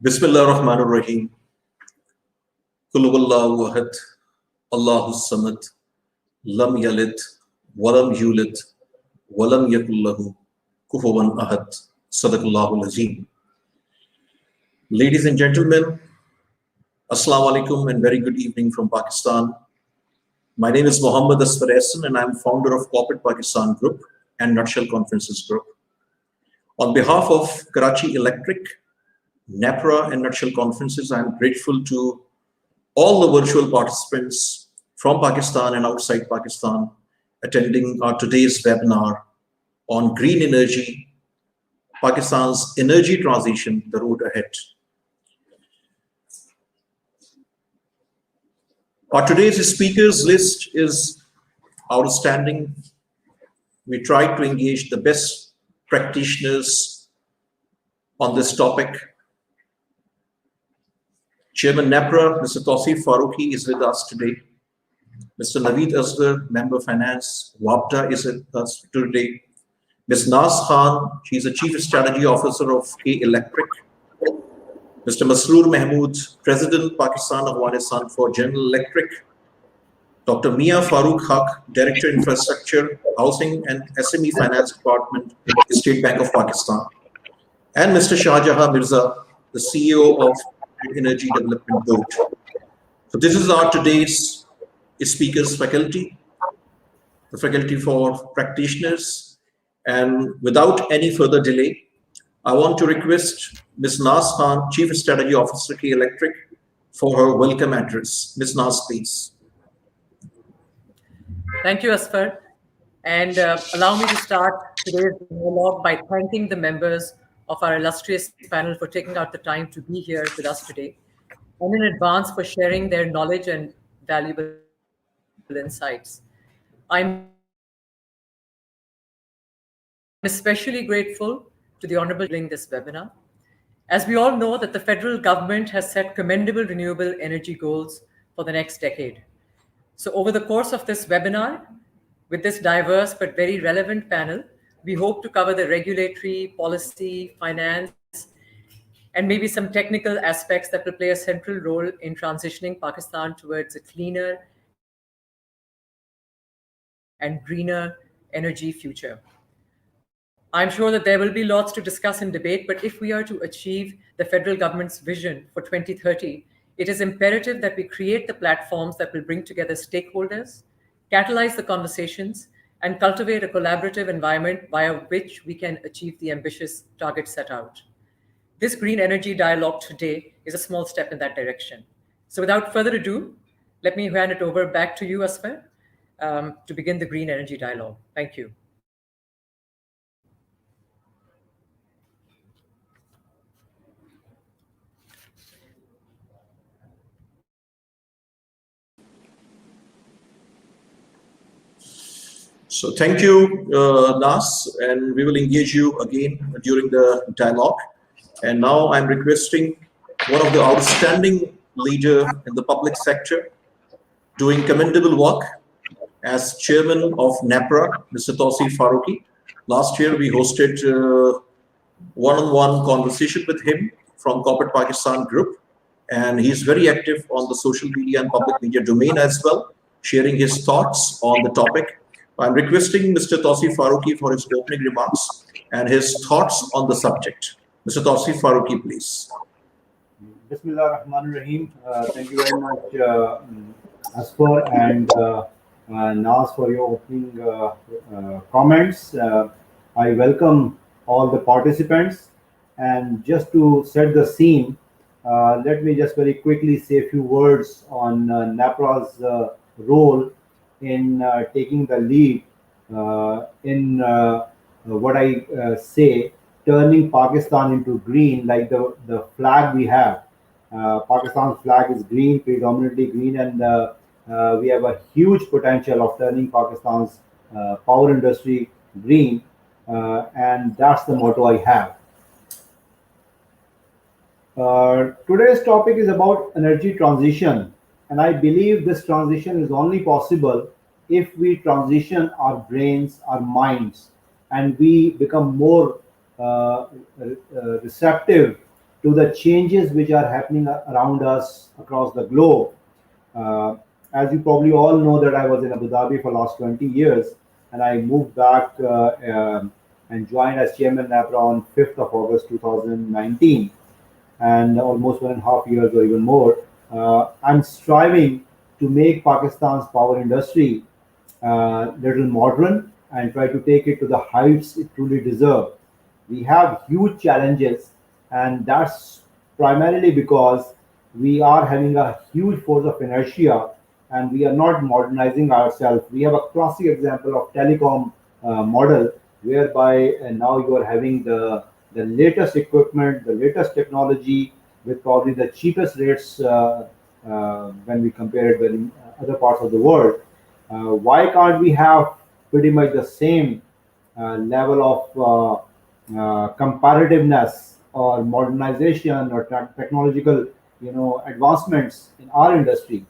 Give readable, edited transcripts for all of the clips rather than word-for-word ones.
Bismillah ar-Rahman ar-Rahim. Qul huwallahu ahad, Allahu samad, lam yalid, walam yulid, walam yakul lahu kufuwan ahad. Sadaqallahu al-Azim. Ladies and gentlemen, Assalamu alaikum and very good evening from Pakistan. My name is Mohammad Asfar Ehsan and I'm founder of Corporate Pakistan Group and Nutshell Conferences Group. On behalf of Karachi Electric, NEPRA and Nutshell Conferences, I'm grateful to all the virtual participants from Pakistan and outside Pakistan attending our today's webinar on green energy, Pakistan's energy transition, the road ahead. Our today's speakers list is outstanding. We tried to engage the best practitioners on this topic. Chairman NEPRA, Mr. Tawseef Farooqi is with us today. Mr. Naveed Asghar, Member Finance, WAPDA is with us today. Ms. Naz Khan, she is the Chief Strategy Officer of K Electric. Mr. Masroor Mahmood, President, Pakistan Afghanistan for General Electric. Dr. Mia Farooq Haq, Director Infrastructure, Housing and SME Finance Department, State Bank of Pakistan. And Mr. Shahjahan Mirza, the CEO of Energy Development Board. So this is our today's speakers faculty, the faculty for practitioners. And without any further delay, I want to request Ms. Naz Khan, Chief Strategy Officer, K Electric, for her welcome address. Ms. Naz, please. Thank you, Asfar. And allow me to start today's monologue by thanking the members of our illustrious panel for taking out the time to be here with us today, and in advance for sharing their knowledge and valuable insights. I'm especially grateful to the Honorable during this webinar. As we all know that the federal government has set commendable renewable energy goals for the next decade. So over the course of this webinar, with this diverse but very relevant panel, we hope to cover the regulatory, policy, finance, and maybe some technical aspects that will play a central role in transitioning Pakistan towards a cleaner and greener energy future. I'm sure that there will be lots to discuss and debate, but if we are to achieve the federal government's vision for 2030, it is imperative that we create the platforms that will bring together stakeholders, catalyze the conversations, and cultivate a collaborative environment via which we can achieve the ambitious targets set out. This green energy dialogue today is a small step in that direction. So without further ado, let me hand it over back to you, Asfar, to begin the green energy dialogue. Thank you. So thank you, Nas, and we will engage you again during the dialogue. And now I'm requesting one of the outstanding leader in the public sector doing commendable work as chairman of NEPRA, Mr. Tawseef Farooqi. Last year, we hosted one-on-one conversation with him from Corporate Pakistan Group, and he's very active on the social media and public media domain as well, sharing his thoughts on the topic. I'm requesting Mr. Tawseef Farooqi for his opening remarks and his thoughts on the subject. Mr. Tawseef Farooqi, please. Bismillah ar-Rahman ar-Rahim. Thank you very much, Asfar and Naz, for your opening comments. I welcome all the participants. And just to set the scene, let me just very quickly say a few words on NEPRA's role in taking the lead in what I say, turning Pakistan into green, like the flag we have. Pakistan's flag is green, predominantly green, and we have a huge potential of turning Pakistan's power industry green, and that's the motto I have. Today's topic is about energy transition, and I believe this transition is only possible if we transition our brains, our minds, and we become more receptive to the changes which are happening around us across the globe. Uh, as you probably all know, that I was in Abu Dhabi for last 20 years, and I moved back and joined as chairman NEPRA on 5th of August 2019, and almost 1.5 years or even more. I'm striving to make Pakistan's power industry little modern and try to take it to the heights it truly deserves. We have huge challenges, and that's primarily because we are having a huge force of inertia and we are not modernizing ourselves. We have a classic example of telecom model whereby now you are having the latest equipment, the latest technology with probably the cheapest rates when we compare it with other parts of the world. Why can't we have pretty much the same level of comparativeness or modernization or technological, advancements in our industry?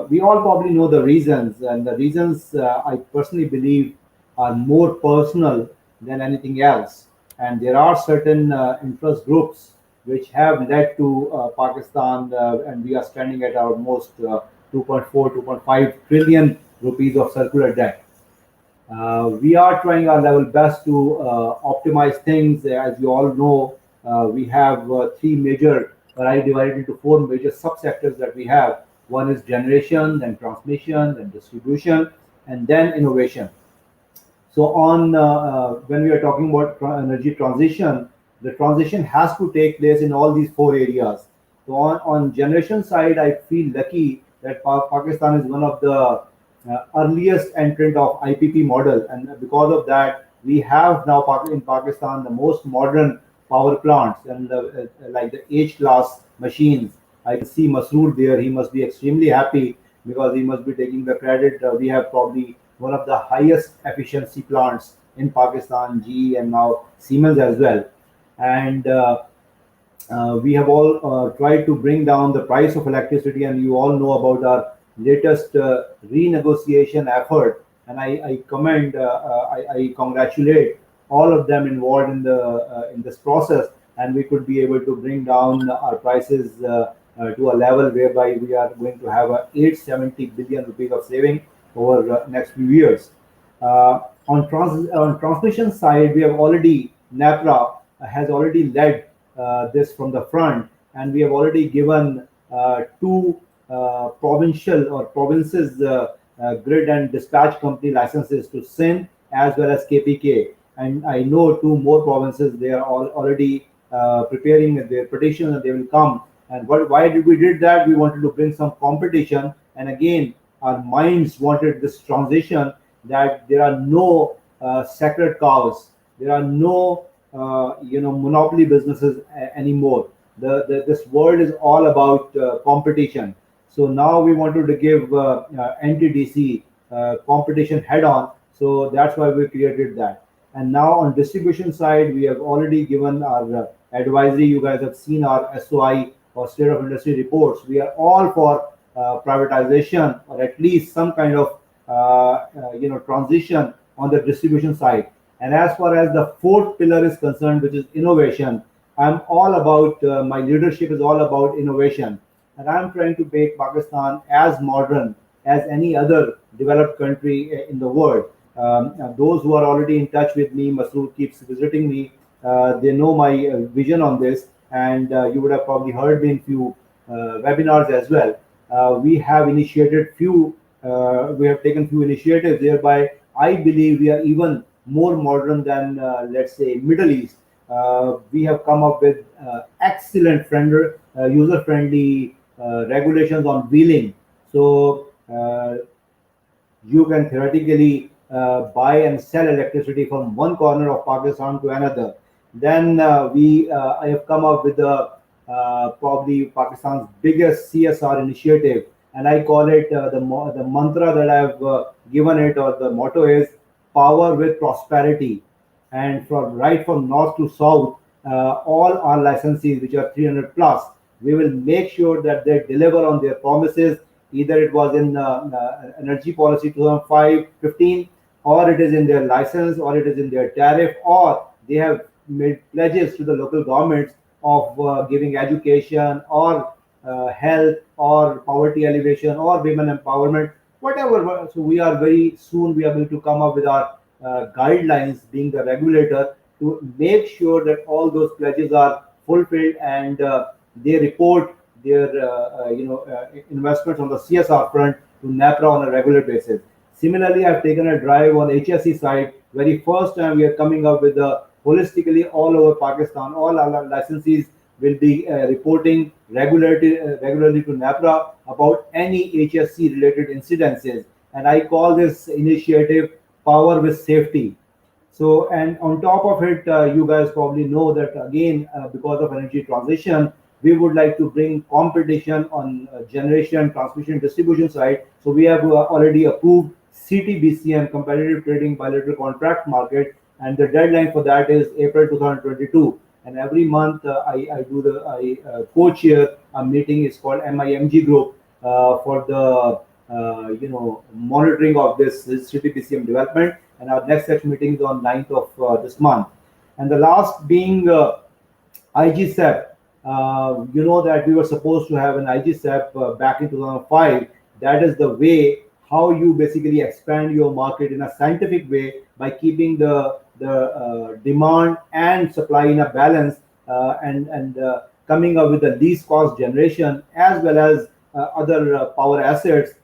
We all probably know the reasons, and the reasons I personally believe are more personal than anything else. And there are certain interest groups which have led to Pakistan, and we are standing at almost 2.4, 2.5 trillion rupees of circular debt. We are trying our level best to optimize things. As you all know, we have three major, or I divided into four major subsectors that we have. One is generation, then transmission, then distribution, and then innovation. So when we are talking about energy transition, the transition has to take place in all these four areas. So on generation side, I feel lucky that Pakistan is one of the earliest entrant of IPP model, and because of that, we have now in Pakistan the most modern power plants and like the H-class machines. I can see Masroor there. He must be extremely happy because he must be taking the credit. We have probably one of the highest efficiency plants in Pakistan, GE and now Siemens as well. And we have all tried to bring down the price of electricity, and you all know about our latest renegotiation effort. And I commend, I congratulate all of them involved in this process, and we could be able to bring down our prices to a level whereby we are going to have a 870 billion rupees of saving over the next few years. On transmission side, we have already, NEPRA has already led this from the front, and we have already given two provincial or provinces grid and dispatch company licenses to SIN as well as KPK. And I know two more provinces, they are already preparing their petition and they will come. And why did we did that? We wanted to bring some competition, and again, our minds wanted this transition, that there are no sacred cows, there are no monopoly businesses anymore. This world is all about competition. So now we wanted to give anti-DC competition head on. So that's why we created that. And now on distribution side, we have already given our advisory. You guys have seen our SOI or state of industry reports. We are all for privatization, or at least some kind of transition on the distribution side. And as far as the fourth pillar is concerned, which is innovation, I'm all about my leadership is all about innovation, and I'm trying to make Pakistan as modern as any other developed country in the world. Those who are already in touch with me, Masroor keeps visiting me. They know my vision on this, and you would have probably heard me in few webinars as well. We have taken few initiatives whereby I believe we are even more modern than, let's say, Middle East. We have come up with excellent user-friendly regulations on wheeling. So you can theoretically buy and sell electricity from one corner of Pakistan to another. Then I have come up with probably Pakistan's biggest CSR initiative, and I call it the mantra that I've given it, or the motto is power with prosperity. And from north to south, all our licensees, which are 300 plus, we will make sure that they deliver on their promises. Either it was in Energy Policy 2015, or it is in their license, or it is in their tariff, or they have made pledges to the local governments of giving education or health or poverty alleviation or women empowerment, whatever. So we are very soon we are going to come up with our guidelines, being the regulator, to make sure that all those pledges are fulfilled and they report their investments on the CSR front to NEPRA on a regular basis. Similarly, I've taken a drive on HSE side. Very first time we are coming up with a holistically all over Pakistan. All our licensees will be reporting regularly to NEPRA about any HSE related incidences. And I call this initiative Power with Safety. So, and on top of it, you guys probably know that again, because of energy transition, we would like to bring competition on generation, transmission, distribution side. So we have already approved CTBCM, Competitive Trading Bilateral Contract Market, and the deadline for that is April 2022. And every month I co-chair a meeting. It's called MIMG Group for the monitoring of this CTBCM development. And our next such meeting is on 9th of this month. And the last being IGSEP. You know that we were supposed to have an IGSEP back in 2005. That is the way how you basically expand your market in a scientific way by keeping the demand and supply in a balance and coming up with the least cost generation as well as other power assets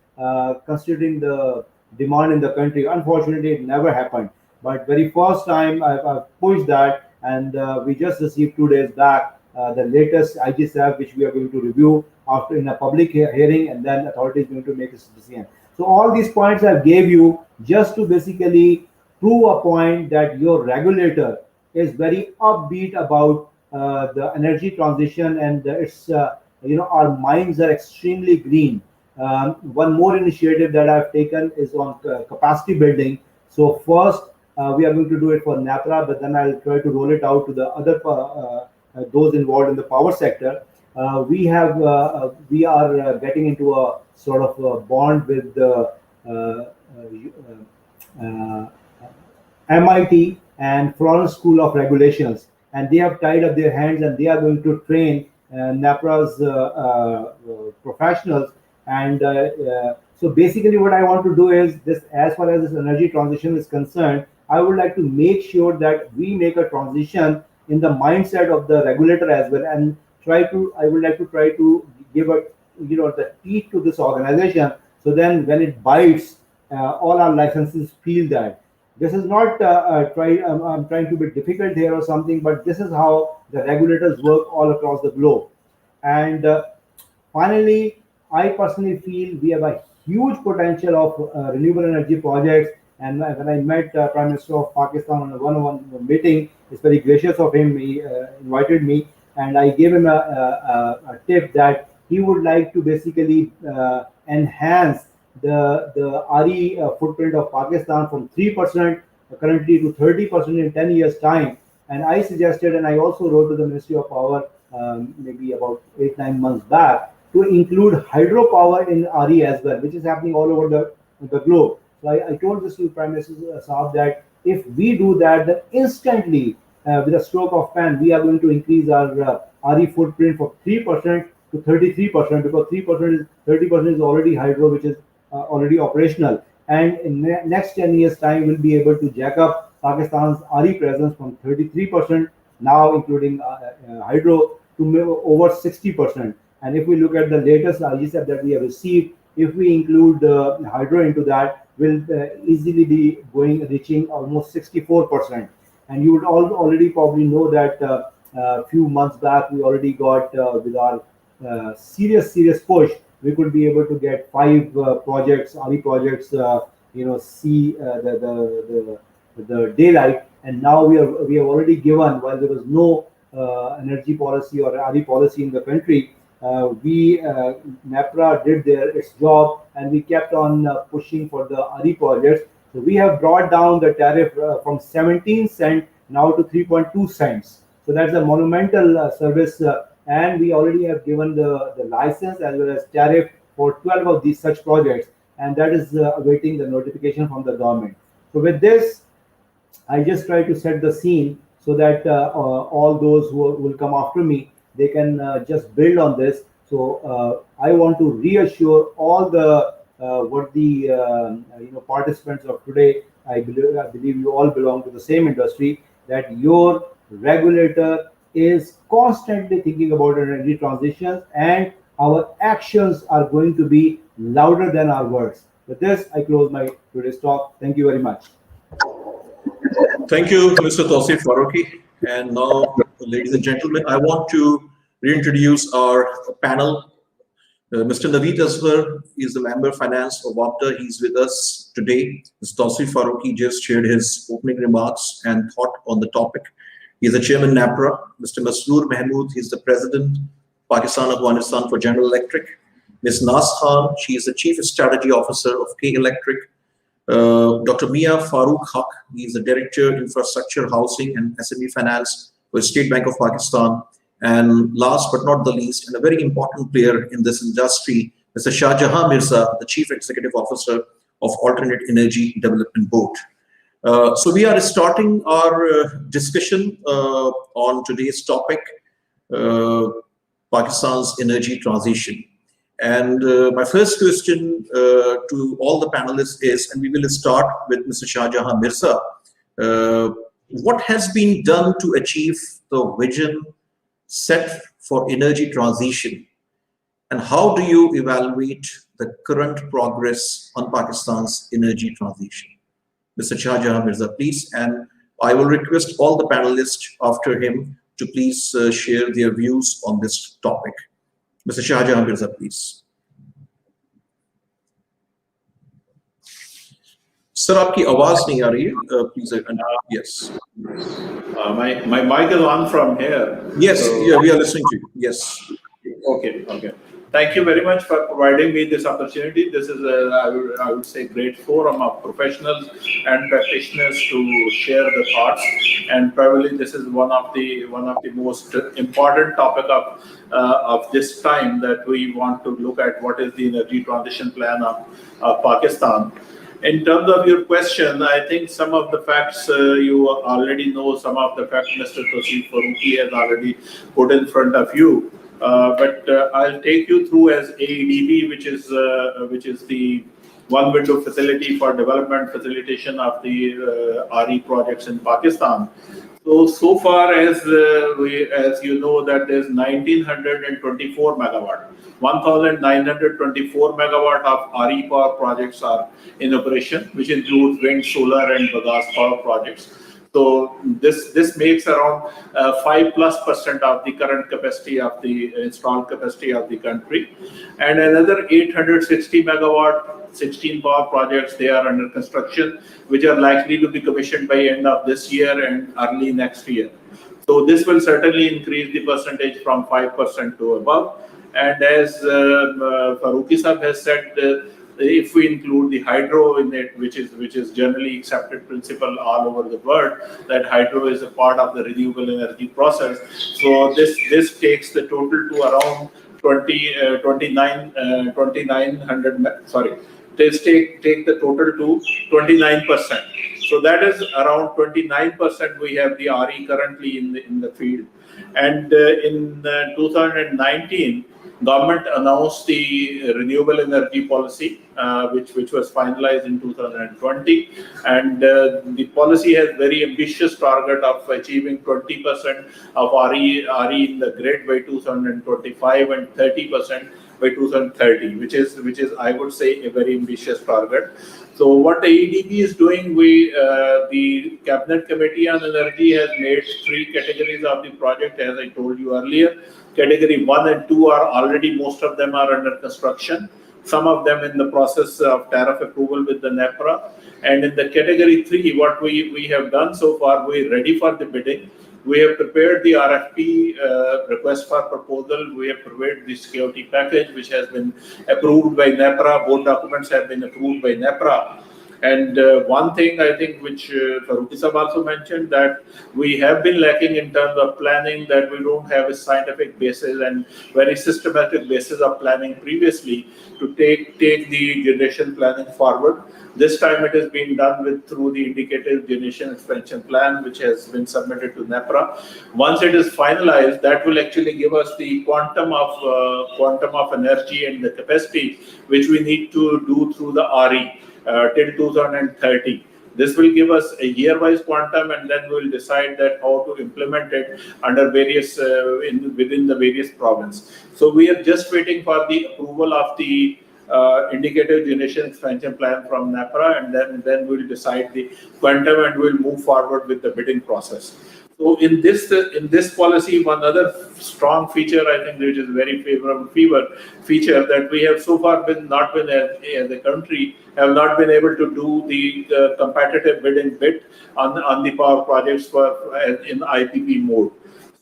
considering the demand in the country. Unfortunately, it never happened. But very first time I've pushed that, and we just received 2 days back the latest IGSAP, which we are going to review after in a public hearing, and then authority is going to make a decision. So all these points I gave you just to basically prove a point that your regulator is very upbeat about the energy transition, and it's our minds are extremely green. One more initiative that I've taken is on capacity building. So first we are going to do it for NEPRA, but then I'll try to roll it out to the other those involved in the power sector. We are getting into a sort of a bond with the MIT and Florence School of Regulations, and they have tied up their hands and they are going to train NEPRA's professionals. And so basically what I want to do is this, as far as this energy transition is concerned, I would like to make sure that we make a transition in the mindset of the regulator as well, and I would like to try to give the teeth to this organization, so then when it bites, all our licenses feel that. This is not I'm trying to be difficult here or something, but this is how the regulators work all across the globe. And finally, I personally feel we have a huge potential of renewable energy projects. And when I met Prime Minister of Pakistan on a one-on-one meeting, it's very gracious of him. He invited me, and I gave him a tip that he would like to basically enhance the RE footprint of Pakistan from 3% currently to 30% in 10 years' time. And I suggested, and I also wrote to the Ministry of Power maybe about 8-9 months back, to include hydropower in RE as well, which is happening all over the globe. So I told this to Prime Minister Saab that if we do that, then instantly, with a stroke of pen, we are going to increase our RE footprint from 3% to 33%, because 30% is already hydro, which is already operational. And in next 10 years' time, we'll be able to jack up Pakistan's RE presence from 33% now, including hydro, to over 60%. And if we look at the latest IGSAP that we have received, if we include hydro into that, will easily be reaching almost 64%. And you would already probably know that a few months back we already got with our serious push, we could be able to get 5 projects, RE projects, see the daylight. And now we have already given, while there was no energy policy or RE policy in the country, NEPRA did its job, and we kept on pushing for the RE projects. So we have brought down the tariff from 17 cents now to 3.2 cents. So that's a monumental service, and we already have given the license as well as tariff for 12 of these such projects, and that is awaiting the notification from the government. So with this, I just try to set the scene so that all those who will come after me, they can just build on this. So I want to reassure all the participants of today. I believe you all belong to the same industry, that your regulator is constantly thinking about energy transitions, and our actions are going to be louder than our words. With this, I close my today's talk. Thank you very much. Thank you, Mr. Tausif Farooqi. And now, ladies and gentlemen, I want to reintroduce our panel. Mr. Naveed Asghar is the Member of Finance of WAPDA. He's with us today. Mr. Tausif Farooqi just shared his opening remarks and thought on the topic. He's the Chairman NEPRA. Mr. Masroor Mahmood, he's the President, Pakistan Afghanistan for General Electric. Ms. Nas Khan, she is the Chief Strategy Officer of K Electric. Dr. Mia Farooq Haq, he is the Director, Infrastructure, Housing and SME Finance for State Bank of Pakistan. And last but not the least, and a very important player in this industry, Mr. Shah Jahan Mirza, the Chief Executive Officer of Alternate Energy Development Board. So we are starting our discussion on today's topic, Pakistan's energy transition. And my first question to all the panelists is, and we will start with Mr. Shah Jahan Mirza, what has been done to achieve the vision set for energy transition, and how do you evaluate the current progress on Pakistan's energy transition? Mr. Shah Jahan Mirza, please, and I will request all the panelists after him to please share their views on this topic. Mr. Shah Jahan Mirza, please. Sir, आपकी आवाज नहीं आ रही है. Please, yes. My mic is on from here. Yes, so, yeah, we are listening to you. Yes. Okay. Thank you very much for providing me this opportunity. This is I would say great forum of professionals and practitioners to share the thoughts, and probably this is one of the most important topic of this time, that we want to look at what is the energy transition plan of Pakistan. In terms of your question, I think some of the facts you already know. Some of the facts Mr. Tausif Farooqi has already put in front of you. But I'll take you through as AEDB, which is the one window facility for development facilitation of the RE projects in Pakistan. So far as you know, that there's 1924 megawatt. 1,924 megawatt of RE power projects are in operation, which includes wind, solar, and bagasse power projects. So this makes around 5+% of the current capacity of the installed capacity of the country, and another 860 megawatt 16 power projects, they are under construction, which are likely to be commissioned by end of this year and early next year. So this will certainly increase the percentage from 5% to above. And as Farooqi Sahab has said, if we include the hydro in it, which is generally accepted principle all over the world, that hydro is a part of the renewable energy process. So this takes the total to around 2,900. Sorry, take the total to 29%. So that is around 29% we have the RE currently in the field. And in 2019. Government announced the renewable energy policy, which was finalized in 2020, and the policy has very ambitious target of achieving 20% of RE in the grid by 2025 and 30% by 2030, which is I would say a very ambitious target. So what AEDB is doing, the Cabinet Committee on Energy has made 3 categories of the project, as I told you earlier. Category 1 and 2 are already, most of them are under construction. Some of them in the process of tariff approval with the NEPRA. And in the category 3, what we have done so far, we're ready for the bidding. We have prepared the RFP request for proposal. We have prepared the security package, which has been approved by NEPRA. Both documents have been approved by NEPRA. And one thing I think which Farooqi Sahab also mentioned, that we have been lacking in terms of planning, that we don't have a scientific basis and very systematic basis of planning previously to take the generation planning forward. This time it is being done through the indicative generation expansion plan, which has been submitted to NEPRA. Once it is finalized, that will actually give us the quantum of energy and the capacity which we need to do through the RE till 2030. This will give us a year-wise quantum, and then we'll decide that how to implement it under various within the various province. So we are just waiting for the approval of the indicative generation expansion plan from NEPRA, and then we'll decide the quantum and we'll move forward with the bidding process. So in this policy, one other strong feature I think which is very favorable feature that we have so far not been as a country have not been able to do the competitive bidding bid on the power projects in IPP mode.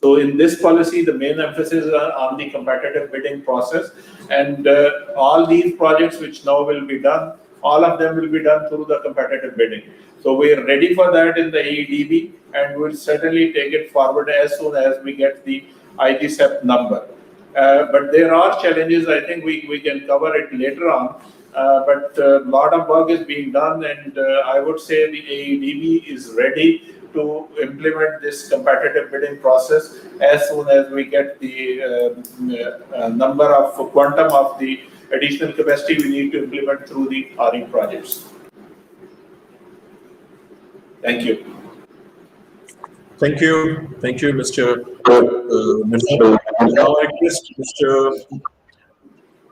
So in this policy, the main emphasis is on the competitive bidding process, and all these projects which now will be done, all of them will be done through the competitive bidding. So we are ready for that in the AEDB, and we'll certainly take it forward as soon as we get the IGCEP number. But there are challenges. I think we can cover it later on. But a lot of work is being done, and I would say the AEDB is ready to implement this competitive bidding process as soon as we get the number of quantum of the additional capacity we need to implement through the RE projects. Thank you. Thank you, Mr. Mirza. Now I request Mr.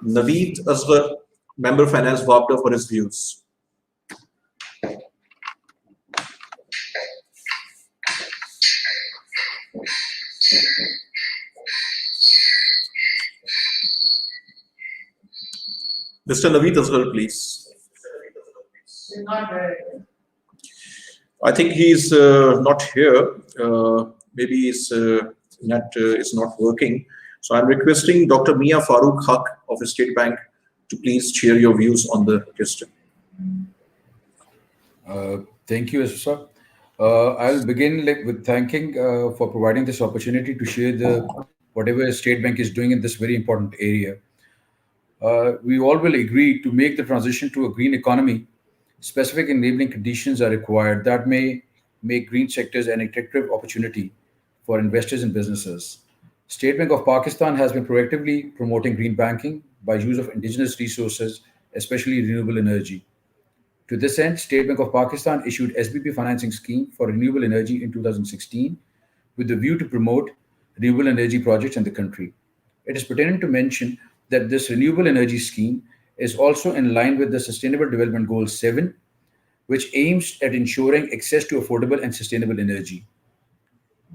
Naveed Asghar, Member Finance WAPDA, for his views. Mr. Naveed Asghar, please. I think he's not here. Maybe his net is not working. So I'm requesting Dr. Mia Farooq Haq of the State Bank to please share your views on the question. Thank you, sir. I'll begin with thanking for providing this opportunity to share whatever State Bank is doing in this very important area. We all will agree to make the transition to a green economy. Specific enabling conditions are required that may make green sectors an attractive opportunity for investors and businesses. State Bank of Pakistan has been proactively promoting green banking by use of indigenous resources, especially renewable energy. To this end, State Bank of Pakistan issued SBP financing scheme for renewable energy in 2016 with the view to promote renewable energy projects in the country. It is pertinent to mention that this renewable energy scheme is also in line with the Sustainable Development Goal 7, which aims at ensuring access to affordable and sustainable energy.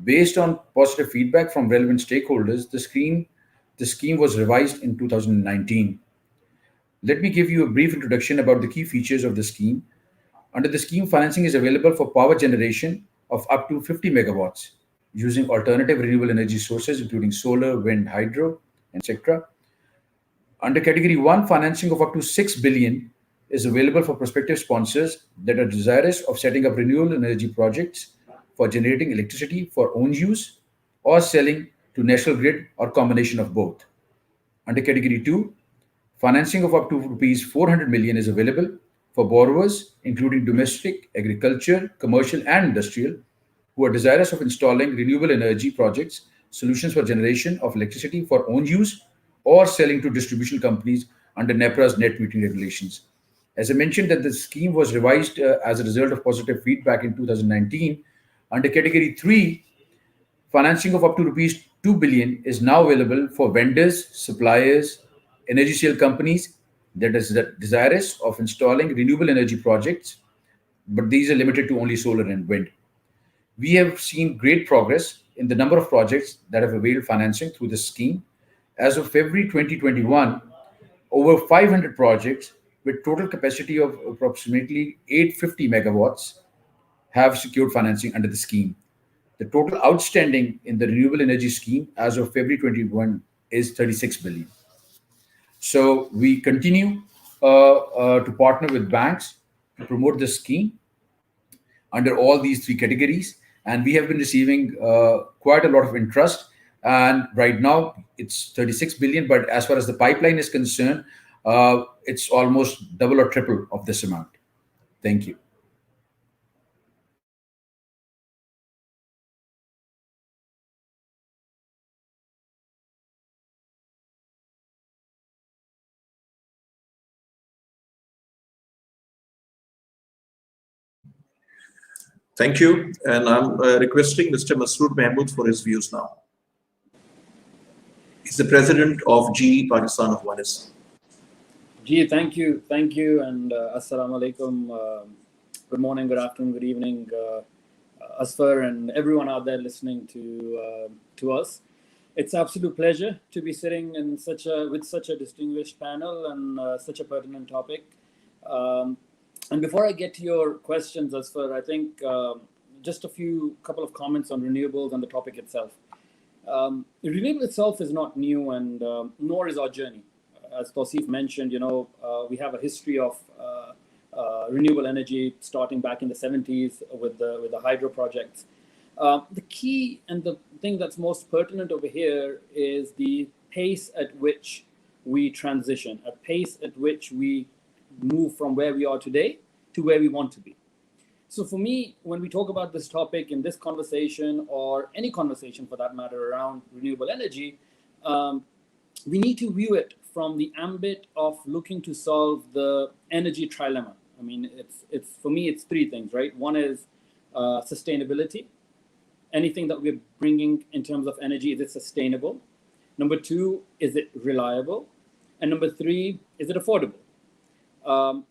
Based on positive feedback from relevant stakeholders, the scheme was revised in 2019. Let me give you a brief introduction about the key features of the scheme. Under the scheme, financing is available for power generation of up to 50 megawatts using alternative renewable energy sources, including solar, wind, hydro, etc. Under Category 1, financing of up to 6 billion is available for prospective sponsors that are desirous of setting up renewable energy projects for generating electricity for own use or selling to national grid or combination of both. Under Category 2, financing of up to rupees 400 million is available for borrowers, including domestic, agriculture, commercial, and industrial, who are desirous of installing renewable energy projects, solutions for generation of electricity for own use, or selling to distribution companies under NEPRA's net metering regulations. As I mentioned, that the scheme was revised as a result of positive feedback in 2019. Under Category 3, financing of up to rupees 2 billion is now available for vendors, suppliers, energy sale companies that are desirous of installing renewable energy projects, but these are limited to only solar and wind. We have seen great progress in the number of projects that have availed financing through this scheme. As of February 2021, over 500 projects with total capacity of approximately 850 megawatts have secured financing under the scheme. The total outstanding in the renewable energy scheme as of February 21 is 36 billion. So we continue to partner with banks to promote this scheme under all these three categories, and we have been receiving quite a lot of interest. And right now it's 36 billion, but as far as the pipeline is concerned, it's almost double or triple of this amount. Thank you. Thank you. And I'm requesting Mr. Masood Mahmood for his views now. He's the president of GE Pakistan of Afghanistan. Thank you, and assalamu alaikum. Good morning, good afternoon, good evening, Asfar and everyone out there listening to us. It's an absolute pleasure to be sitting in with such a distinguished panel and such a pertinent topic. And before I get to your questions, Asfar, I think just couple of comments on renewables and the topic itself. Renewable itself is not new, and nor is our journey. As Tawseef mentioned, we have a history of renewable energy starting back in the 70s with the hydro projects. The key and the thing that's most pertinent over here is the pace at which we transition, a pace at which we move from where we are today to where we want to be. So for me, when we talk about this topic in this conversation, or any conversation for that matter around renewable energy, we need to view it from the ambit of looking to solve the energy trilemma. I mean, it's for me, it's three things, right? One is sustainability. Anything that we're bringing in terms of energy, is it sustainable? Number two, is it reliable? And number three, is it affordable?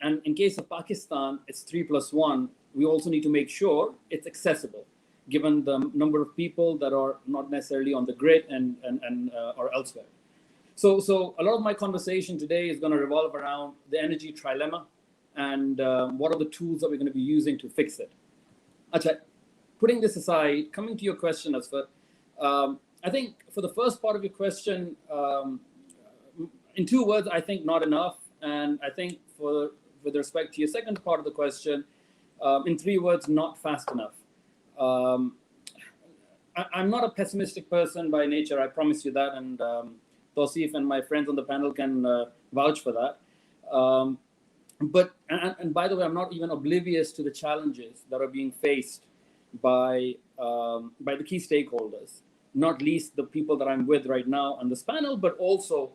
And in case of Pakistan, it's 3+1. We also need to make sure it's accessible, given the number of people that are not necessarily on the grid and or elsewhere. So a lot of my conversation today is going to revolve around the energy trilemma and what are the tools that we're going to be using to fix it. Achha, putting this aside, coming to your question, Asfar, I think for the first part of your question, in 2 words, I think not enough. And I think with respect to your second part of the question, in 3 words, not fast enough. I'm not a pessimistic person by nature, I promise you that, and Tawseef and my friends on the panel can vouch for that. But by the way, I'm not even oblivious to the challenges that are being faced by the key stakeholders, not least the people that I'm with right now on this panel, but also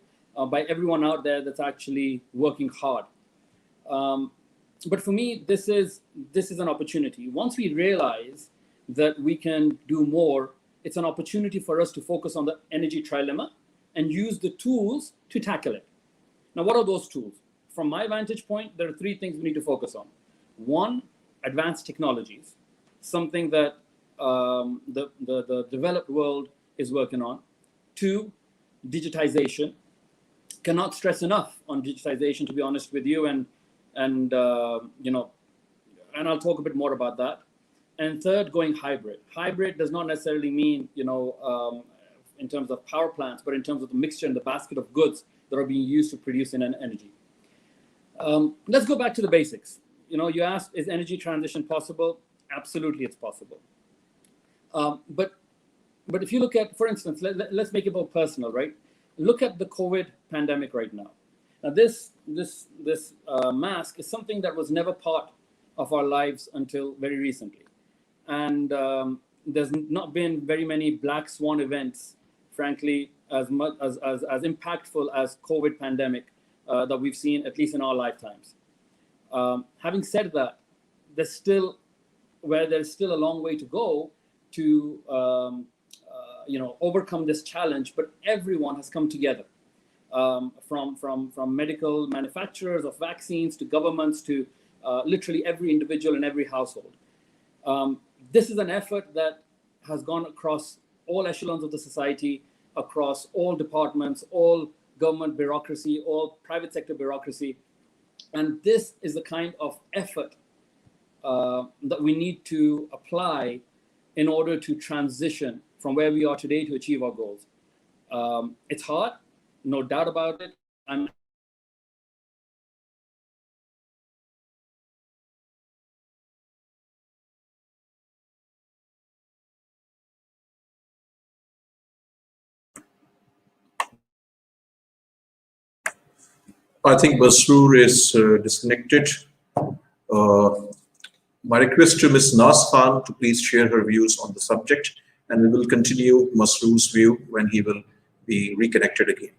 by everyone out there that's actually working hard. But for me, this is an opportunity. Once we realize that we can do more, it's an opportunity for us to focus on the energy trilemma and use the tools to tackle it. Now, what are those tools? From my vantage point, there are 3 things we need to focus on. 1, advanced technologies, something that the developed world is working on. 2, digitization. Cannot stress enough on digitization, to be honest with you, and I'll talk a bit more about that. And 3rd, going hybrid. Hybrid does not necessarily mean in terms of power plants, but in terms of the mixture and the basket of goods that are being used to produce energy. Let's go back to the basics. You asked, is energy transition possible? Absolutely, it's possible. But if you look at, for instance, let's make it more personal, right? Look at the COVID pandemic right now. Now, this mask is something that was never part of our lives until very recently, and there's not been very many black swan events, frankly, as impactful as COVID pandemic that we've seen, at least in our lifetimes. Having said that, there's still a long way to go to overcome this challenge, but everyone has come together, from medical manufacturers of vaccines to governments to literally every individual in every household. This is an effort that has gone across all echelons of the society, across all departments, all government bureaucracy, all private sector bureaucracy. And this is the kind of effort that we need to apply in order to transition from where we are today to achieve our goals. It's hard, no doubt about it. I'm I think Masroor is disconnected. My request to Ms. Nas Khan to please share her views on the subject, and we will continue Masroor's view when he will be reconnected again.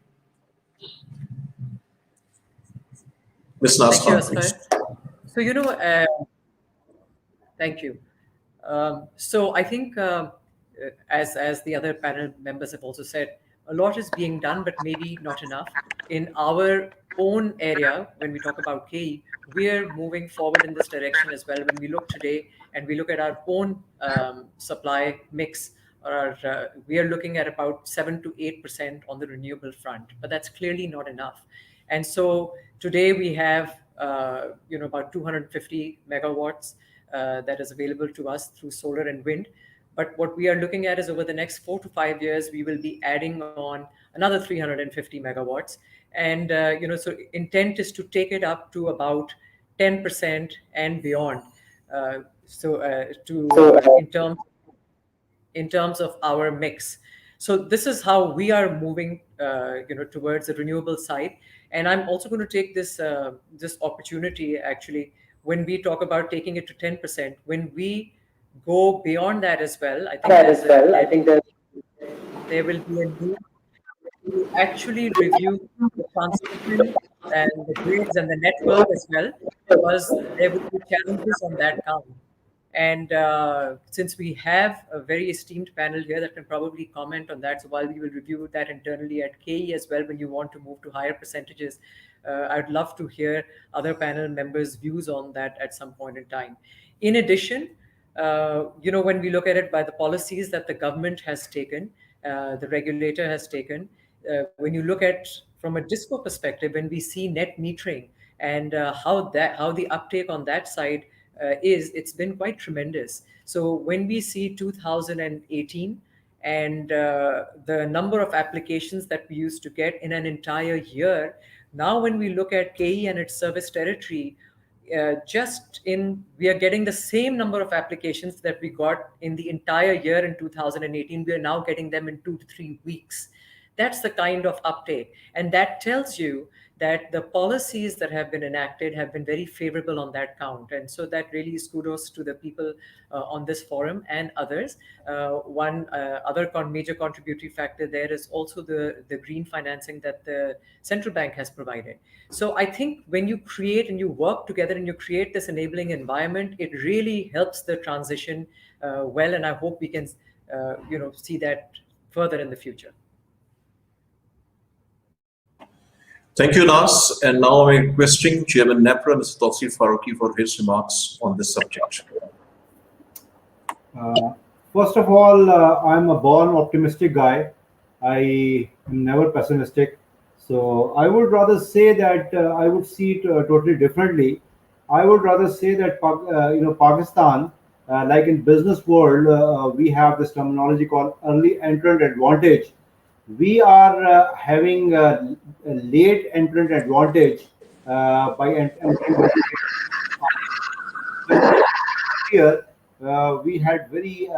Ms. Nas Thank you, Khan, please. Asfar. So, thank you. So I think, as the other panel members have also said, a lot is being done, but maybe not enough. In our own area, when we talk about KE, we're moving forward in this direction as well. When we look today and we look at our own supply mix, we are looking at about 7 to 8% on the renewable front, but that's clearly not enough. And so today we have, about 250 megawatts that is available to us through solar and wind. But what we are looking at is over the next 4 to 5 years, we will be adding on another 350 megawatts. And, so intent is to take it up to about 10% and beyond. In terms of our mix. So this is how we are moving, towards the renewable side. And I'm also going to take this opportunity, actually, when we talk about taking it to 10%, when we go beyond that as well, I think there will be a need to actually review the transmission and the grids and the network as well, because there will be challenges on that count. And since we have a very esteemed panel here that can probably comment on that, so while we will review that internally at KE as well, when you want to move to higher percentages, I'd love to hear other panel members' views on that at some point in time. In addition, when we look at it by the policies that the government has taken, the regulator has taken, when you look at from a DISCO perspective, when we see net metering and how the uptake on that side it's been quite tremendous. So when we see 2018 and the number of applications that we used to get in an entire year, now when we look at KE and its service territory, we are getting the same number of applications that we got in the entire year in 2018. We are now getting them in 2 to 3 weeks. That's the kind of uptake. And that tells you that the policies that have been enacted have been very favorable on that count. And so that really is kudos to the people on this forum and others. One other major contributory factor there is also the green financing that the central bank has provided. So I think when you create and you work together and you create this enabling environment, it really helps the transition well. And I hope we can see that further in the future. Thank you, Nas. And now I'm requesting Chairman NEPRA, Mr. Tausif Farooqi, for his remarks on this subject. First of all, I'm a born optimistic guy. I am never pessimistic. So I would rather say that I would see it totally differently. I would rather say that Pakistan, like in business world, we have this terminology called early entrant advantage. We are having a late entrant advantage by entering here. We had very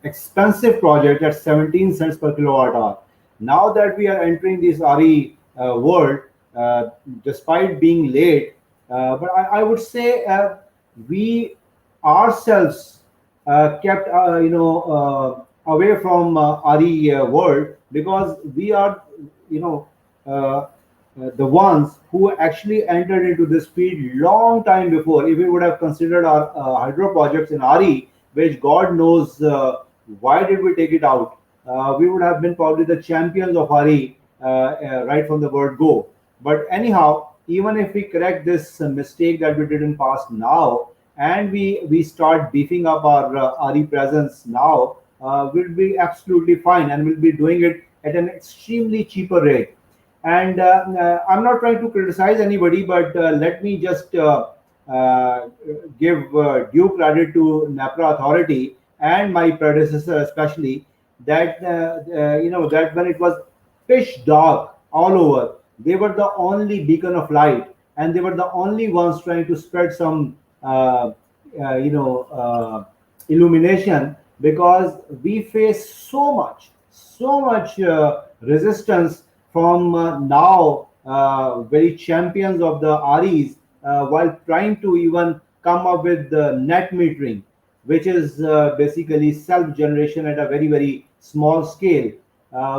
expensive project at 17 cents per kilowatt hour. Now that we are entering this RE world, despite being late, but I would say we ourselves kept away from RE world, because we are the ones who actually entered into this field long time before. If we would have considered our hydro projects in RE, which God knows why did we take it out, we would have been probably the champions of RE right from the word go. But anyhow, even if we correct this mistake that we did in past now, and we start beefing up our RE presence now, we'll be absolutely fine, and we'll be doing it at an extremely cheaper rate. And I'm not trying to criticize anybody, but let me just give due credit to NEPRA authority and my predecessor especially, that that when it was pitch dark all over, they were the only beacon of light, and they were the only ones trying to spread some illumination, because we face so much resistance from now very champions of the REs while trying to even come up with the net metering, which is basically self-generation at a very, very small scale.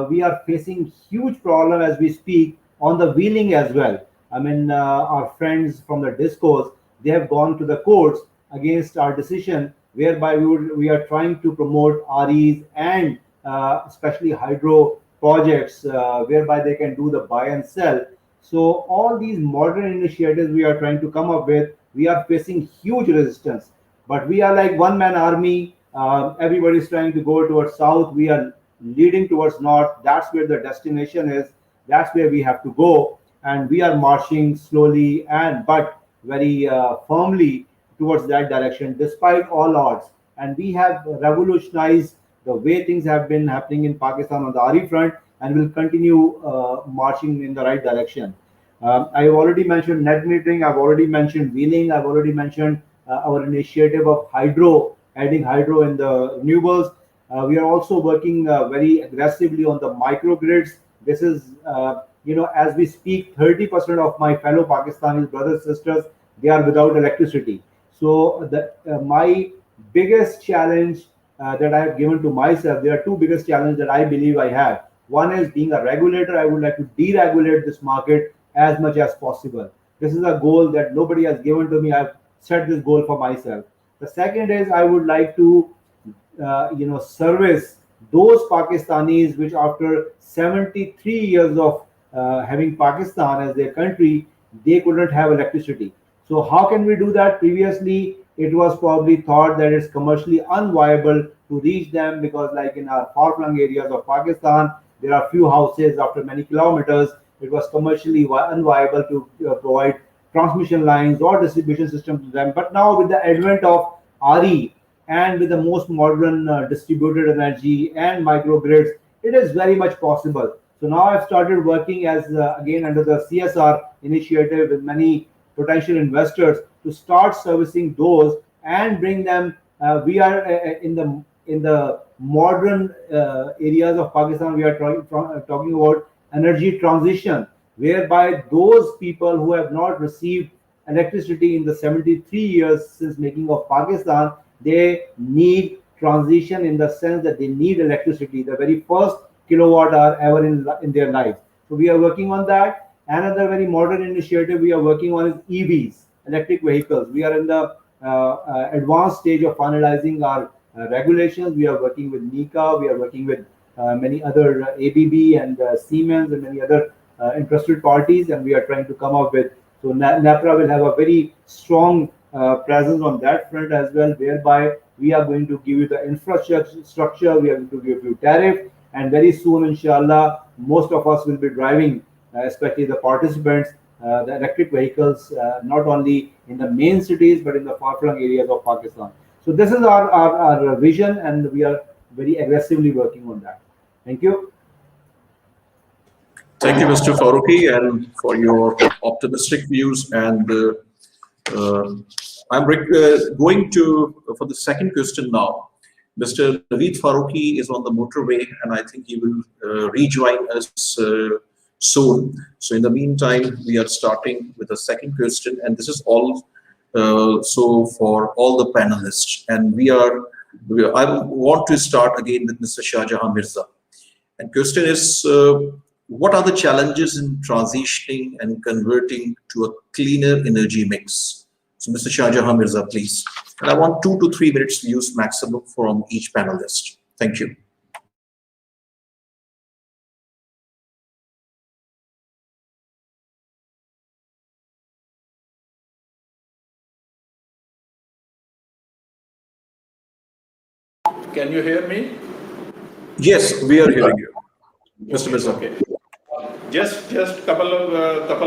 We are facing huge problem as we speak on the wheeling as well. I mean, our friends from the discos, they have gone to the courts against our decision, whereby we are trying to promote REs and especially hydro projects, whereby they can do the buy and sell. So all these modern initiatives we are trying to come up with, we are facing huge resistance. But we are like one man army. Everybody is trying to go towards south. We are leading towards north. That's where the destination is. That's where we have to go, and we are marching slowly and but very firmly towards that direction, despite all odds. And we have revolutionized the way things have been happening in Pakistan on the RE front, and will continue marching in the right direction. I've already mentioned net metering. I've already mentioned wheeling. I've already mentioned our initiative of hydro, adding hydro in the renewables. We are also working very aggressively on the microgrids. This is, as we speak, 30% of my fellow Pakistanis, brothers, sisters, they are without electricity. So my biggest challenge that I have given to myself, there are two biggest challenges that I believe I have. One is being a regulator. I would like to deregulate this market as much as possible. This is a goal that nobody has given to me. I've set this goal for myself. The second is I would like to, service those Pakistanis which after 73 years of having Pakistan as their country, they couldn't have electricity. So how can we do that? Previously, it was probably thought that it's commercially unviable to reach them because like in our far-flung areas of Pakistan, there are few houses after many kilometers. It was commercially unviable to provide transmission lines or distribution systems to them. But now with the advent of RE and with the most modern distributed energy and microgrids, it is very much possible. So now I've started working as again under the CSR initiative with many potential investors to start servicing those and bring them. We are in the modern areas of Pakistan. We are talking about energy transition, whereby those people who have not received electricity in the 73 years since making of Pakistan, they need transition in the sense that they need electricity, the very first kilowatt hour ever in their life. So we are working on that. Another very modern initiative we are working on is EVs, electric vehicles. We are in the advanced stage of finalizing our regulations. We are working with NECA. We are working with many other ABB and Siemens and many other interested parties, and we are trying to come up with. So NEPRA will have a very strong presence on that front as well, whereby we are going to give you the infrastructure, we are going to give you tariff, and very soon, inshallah, most of us will be driving, especially the participants, the electric vehicles, not only in the main cities, but in the far-flung areas of Pakistan. So this is our vision, and we are very aggressively working on that. Thank you. Thank you, Mr. Faruqi, and for your optimistic views. And I'm going to, for the second question now. Mr. Naveed Faruqi is on the motorway, and I think he will rejoin us soon. So in the meantime, we are starting with the second question, and this is all so for all the panelists. And I want to start again with Mr. Shah Jahan Mirza. And question is, what are the challenges in transitioning and converting to a cleaner energy mix? So Mr. Shah Jahan Mirza, please. And I want 2 to 3 minutes views maximum from each panelist. Thank you. Can you hear me? Yes, we are hearing you, Mr. Mirza. Okay. Just couple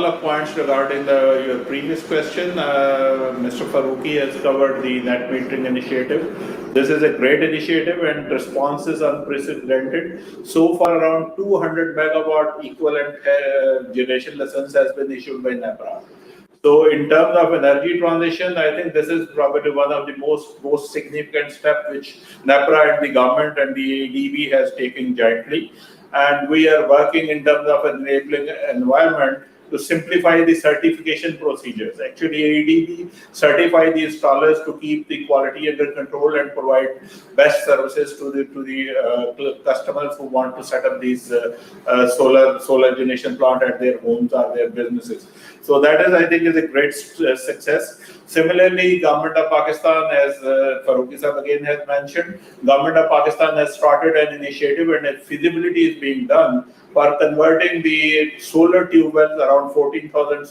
of points regarding your previous question. Mr. Faruqi has covered the net metering initiative. This is a great initiative and response is unprecedented. So far, around 200 megawatt equivalent generation license has been issued by NEPRA. So in terms of energy transition, I think this is probably one of the most significant steps which NEPRA and the government and the ADB has taken jointly. And we are working in terms of enabling environment to simplify the certification procedures. Actually, AEDB certify the installers to keep the quality under control and provide best services to the customers who want to set up these solar generation plant at their homes or their businesses. So that is, I think, is a great success. Similarly, Government of Pakistan, as Farooqi Sahab again has mentioned, Government of Pakistan has started an initiative and a feasibility is being done for converting the solar tube wells, around 14,000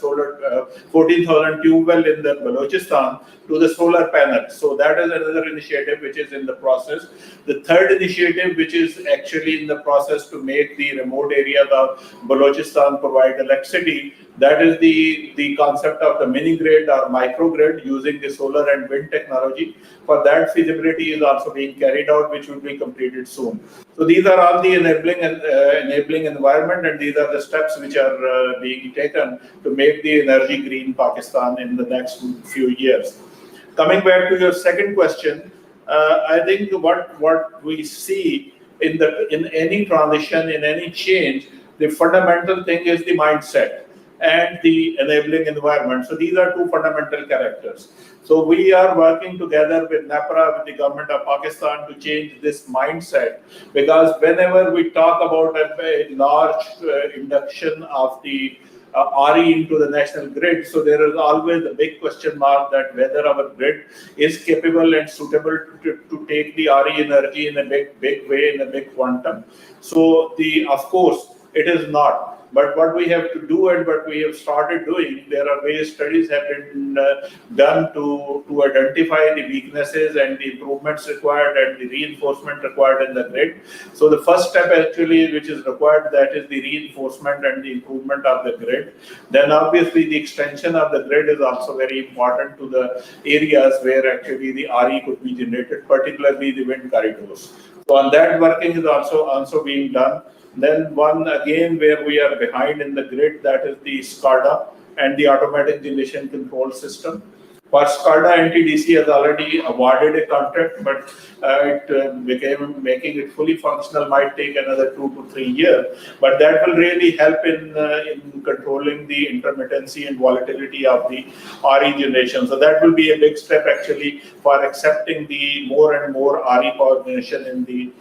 tube well in the Balochistan, to the solar panels. So that is another initiative which is in the process. The third initiative, which is actually in the process to make the remote areas of Balochistan provide electricity, that is the concept of the mini grid or micro grid using the solar and wind technology. For that, feasibility is also being carried out, which will be completed soon. So these are all the enabling environment, and these are the steps which are being taken to make the energy green Pakistan in the next few years. Coming back to your second question, I think what we see in any transition, in any change, the fundamental thing is the mindset and the enabling environment. So these are two fundamental characters. So we are working together with NEPRA, with the Government of Pakistan, to change this mindset, because whenever we talk about a large induction of the RE into the national grid, so there is always a big question mark that whether our grid is capable and suitable to take the RE energy in a big way, in a big quantum. So of course, it is not. But what we have to do and what we have started doing, there are various studies have been done to identify the weaknesses and the improvements required and the reinforcement required in the grid. So the first step actually which is required, that is the reinforcement and the improvement of the grid. Then obviously the extension of the grid is also very important to the areas where actually the RE could be generated, particularly the wind corridors. So on that working is also being done. Then one again where we are behind in the grid, that is the SCADA and the automatic generation control system. For SCADA, NTDC has already awarded a contract, but making it fully functional might take another 2 to 3 years. But that will really help in controlling the intermittency and volatility of the RE generation. So that will be a big step actually for accepting the more and more RE power generation in the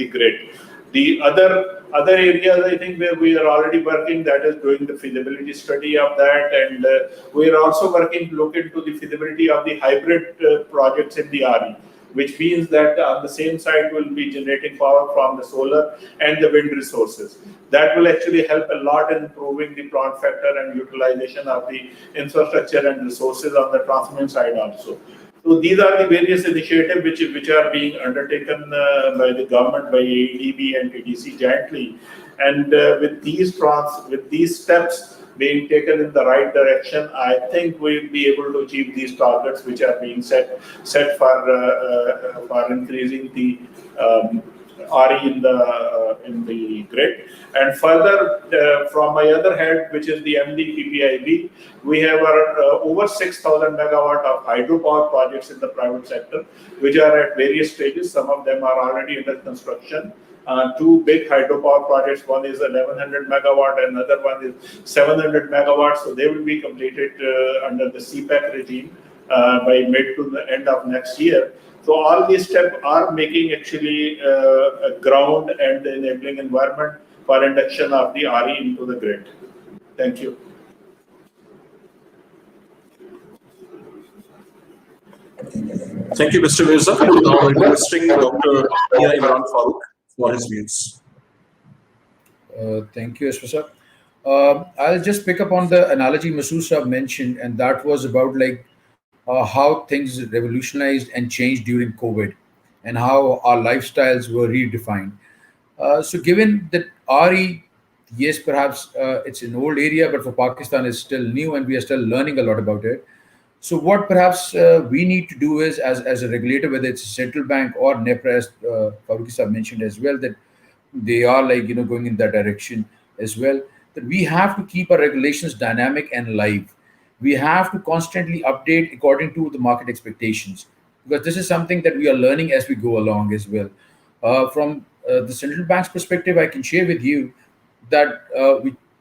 grid. The other areas, I think, where we are already working, that is doing the feasibility study of that, and we are also working to look into the feasibility of the hybrid projects in the RE, which means that on the same side we'll be generating power from the solar and the wind resources. That will actually help a lot in improving the plant factor and utilization of the infrastructure and resources on the transmission side also. So these are the various initiatives which are being undertaken by the government, by AEDB and TDC jointly, and with these steps being taken in the right direction, I think we'll be able to achieve these targets which are being set for increasing the RE in the grid. And further, from my other hand, which is the MDPPIB, we have over 6,000 megawatt of hydropower projects in the private sector, which are at various stages. Some of them are already under construction. Two big hydropower projects. One is 1100 megawatt, and another one is 700 megawatts. So they will be completed under the CPEC regime by mid to the end of next year. So all these steps are making actually a ground and enabling environment for induction of the RE into the grid. Thank you. Thank you, Mr. Mirza. Now requesting Dr. Imran Farooq for his views. Thank you, Espa. I'll just pick up on the analogy Masood Saab mentioned, and that was about how things revolutionized and changed during COVID, and how our lifestyles were redefined. So given that RE, yes, perhaps it's an old area, but for Pakistan it's still new and we are still learning a lot about it. So what perhaps we need to do is, as a regulator, whether it's a central bank or NEPRA, as Farooqi Sahab mentioned as well, that they are going in that direction as well, that we have to keep our regulations dynamic and live. We have to constantly update according to the market expectations, because this is something that we are learning as we go along as well. From the central bank's perspective, I can share with you that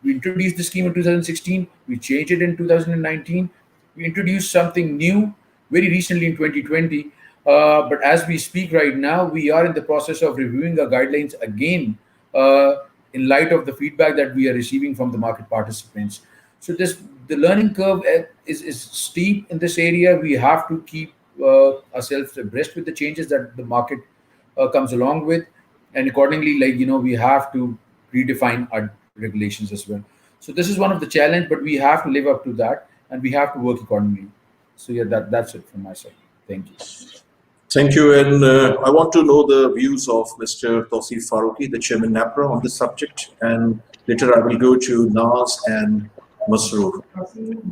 We introduced the scheme in 2016. We changed it in 2019. We introduced something new very recently in 2020. But as we speak right now, we are in the process of reviewing our guidelines again in light of the feedback that we are receiving from the market participants. So the learning curve is steep in this area. We have to keep ourselves abreast with the changes that the market comes along with, and accordingly, we have to redefine our regulations as well. So this is one of the challenge, but we have to live up to that, and we have to work accordingly. So yeah, that's it from my side. Thank you. Thank you. And I want to know the views of Mr. Tausif Farooqi, the chairman NEPRA, on this subject. And later I will go to Naz and Masroor.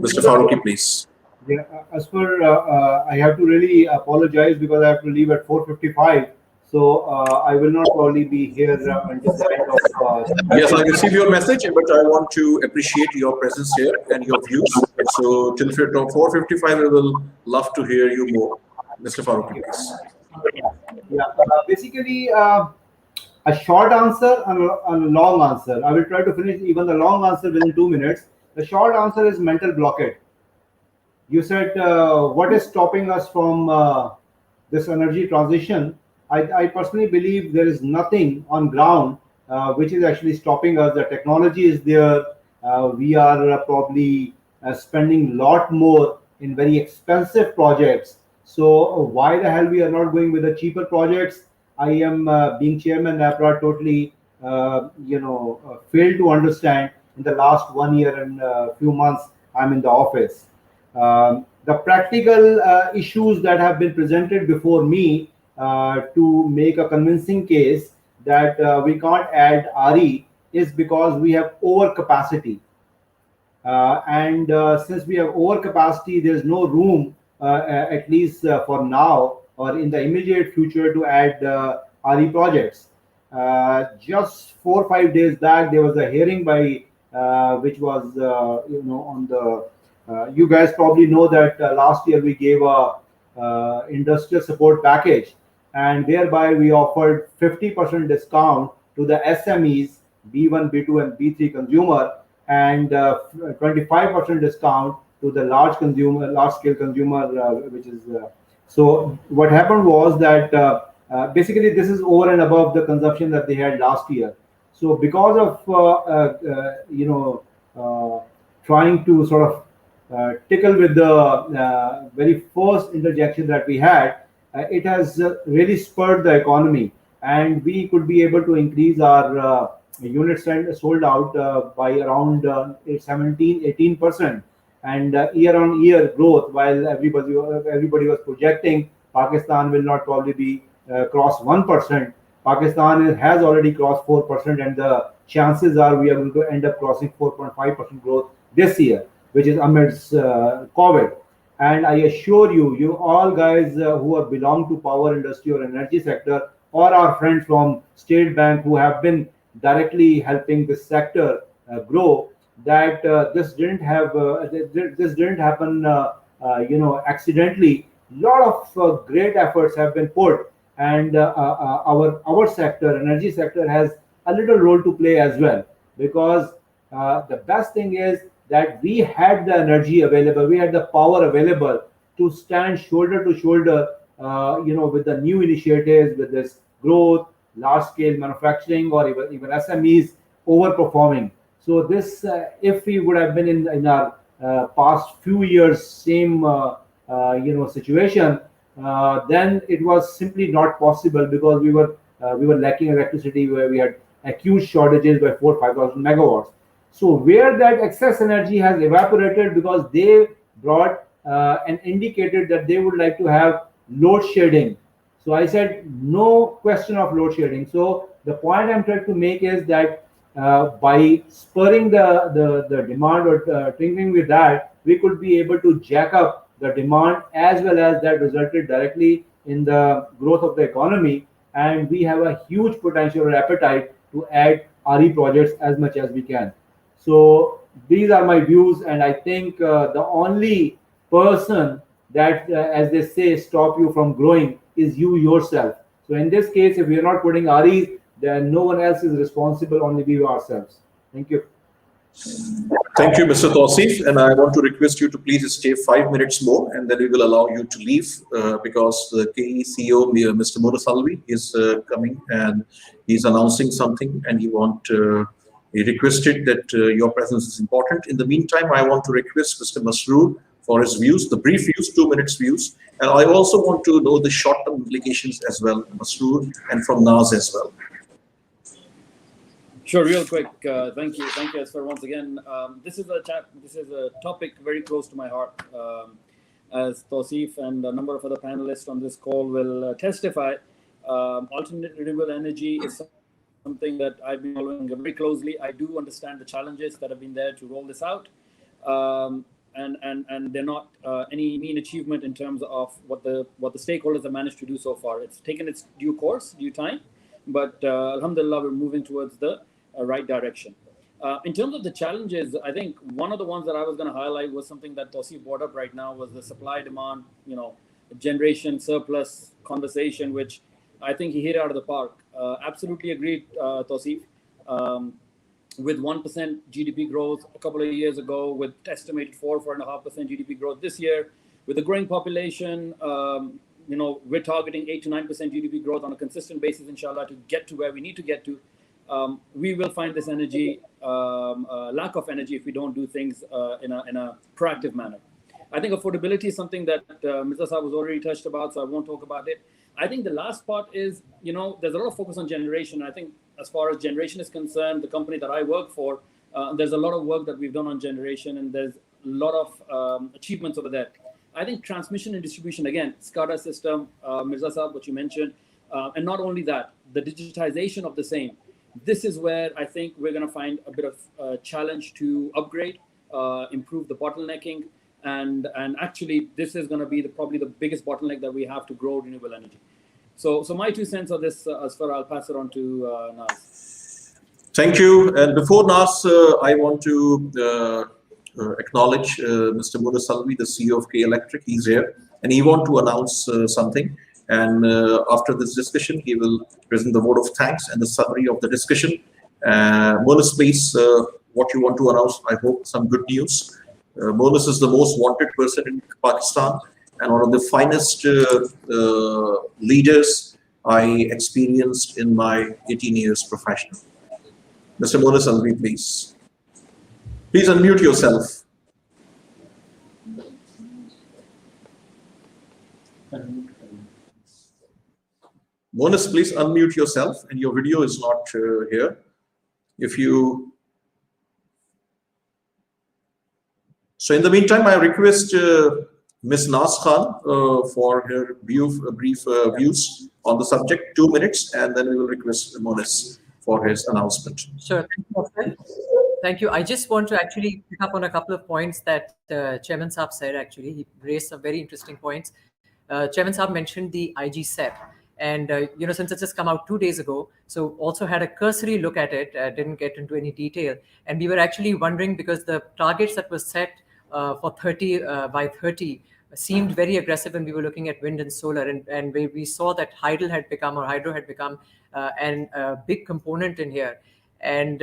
Mr. Farooqi, please. Yeah, as per, I have to really apologize because I have to leave at 4:55. So I will not probably be here until the end of. Yes, I received your message, but I want to appreciate your presence here and your views. So till 4:55, we will love to hear you more. Mr. Farooqi, please. Yeah, basically, a short answer and a long answer. I will try to finish even the long answer within 2 minutes. The short answer is mental blockade. You said, what is stopping us from this energy transition? I personally believe there is nothing on ground which is actually stopping us. The technology is there. We are probably spending a lot more in very expensive projects. So why the hell we are not going with the cheaper projects? I am being chairman NEPRA totally, failed to understand. In the last 1 year and a few months, I'm in the office. The practical issues that have been presented before me to make a convincing case that we can't add RE is because we have overcapacity. And since we have overcapacity, there's no room, at least for now or in the immediate future, to add RE projects. Just 4 or 5 days back, there was a hearing by which was, on the. You guys probably know that last year we gave a industrial support package, and thereby we offered 50% discount to the SMEs, B1, B2, and B3 consumer, and 25% discount to the large scale consumer, which is. So what happened was that basically this is over and above the consumption that they had last year. So because of trying to sort of tickle with the very first interjection that we had, it has really spurred the economy, and we could be able to increase our units sold out by around 17-18%, and year on year growth. While everybody was projecting Pakistan will not probably be cross 1%, Pakistan has already crossed 4%, and the chances are we are going to end up crossing 4.5% growth this year, which is amidst COVID. And I assure you, you all guys who have belonged to power industry or energy sector, or our friends from State Bank who have been directly helping this sector grow, that this didn't happen, accidentally. A lot of great efforts have been put, and our sector, energy sector, has a little role to play as well, because the best thing is that we had the energy available, we had the power available to stand shoulder to shoulder, with the new initiatives, with this growth, large scale manufacturing, or even SMEs overperforming. So this, if we would have been in our past few years same situation, then it was simply not possible, because we were lacking electricity, where we had acute shortages by 4,000-5,000 megawatts. So where that excess energy has evaporated, because they brought and indicated that they would like to have load shedding. So I said, no question of load shedding. So the point I'm trying to make is that by spurring the demand or tinkering with that, we could be able to jack up the demand, as well as that resulted directly in the growth of the economy. And we have a huge potential or appetite to add RE projects as much as we can. So these are my views, and I think the only person that, as they say, stop you from growing is you yourself. So in this case, if we are not putting REs, then no one else is responsible, only we ourselves. Thank you. Thank you, Mr. Tausif, and I want to request you to please stay 5 minutes more, and then we will allow you to leave because the KE CEO, Mr. Munas Alvi, is coming and he's announcing something, and he requested that your presence is important. In the meantime, I want to request Mr. Masroor for his views, the brief views, 2 minutes views, and I also want to know the short-term implications as well, Masroor, and from Naz as well. Sure, real quick. Thank you, Asfar, once again. This is a topic very close to my heart. As Tausif and a number of other panelists on this call will testify, alternate renewable energy is something that I've been following very closely. I do understand the challenges that have been there to roll this out, and they're not any mean achievement in terms of what the stakeholders have managed to do so far. It's taken its due course, due time, but alhamdulillah, we're moving towards the right direction. In terms of the challenges, I think one of the ones that I was going to highlight was something that Tausif brought up right now, was the supply-demand, generation surplus conversation, which I think he hit out of the park. Absolutely agreed, Tausif. With 1% GDP growth a couple of years ago, with estimated 4.5% GDP growth this year, with a growing population, we're targeting 8 to 9% GDP growth on a consistent basis, inshallah, to get to where we need to get to. We will find this energy, lack of energy, if we don't do things in a proactive manner. I think affordability is something that Mr. Saab was already touched about, so I won't talk about it. I think the last part is, there's a lot of focus on generation. I think as far as generation is concerned, the company that I work for, there's a lot of work that we've done on generation, and there's a lot of achievements over there. I think transmission and distribution, again, SCADA system, Mirza Saab, what you mentioned, and not only that, the digitization of the same. This is where I think we're going to find a bit of a challenge to upgrade, improve the bottlenecking, and actually this is going to be probably the biggest bottleneck that we have to grow renewable energy. So my 2 cents on this, Asfar, I'll pass it on to Naz. Thank you. And before Naz, I want to acknowledge Mr. Munas Alvi, the CEO of K Electric. He's here, and he wants to announce something. And after this discussion, he will present the vote of thanks and the summary of the discussion. Munas, please, what you want to announce? I hope some good news. Munas is the most wanted person in Pakistan and one of the finest leaders I experienced in my 18 years professional. Mr. Munas Alvi, please. Please unmute yourself. Munas, please unmute yourself, and your video is not here. So in the meantime, I request Ms. Naz Khan for her brief views on the subject, 2 minutes, and then we will request Munas for his announcement. Sure. Thank you. I just want to actually pick up on a couple of points that Chairman Saab said. Actually, he raised some very interesting points. Chairman Saab mentioned the IG set. And, since it's just come out 2 days ago, so also had a cursory look at it, didn't get into any detail. And we were actually wondering, because the targets that were set for 30 by 30 seemed very aggressive when we were looking at wind and solar. And we saw that hydro had become a big component in here. And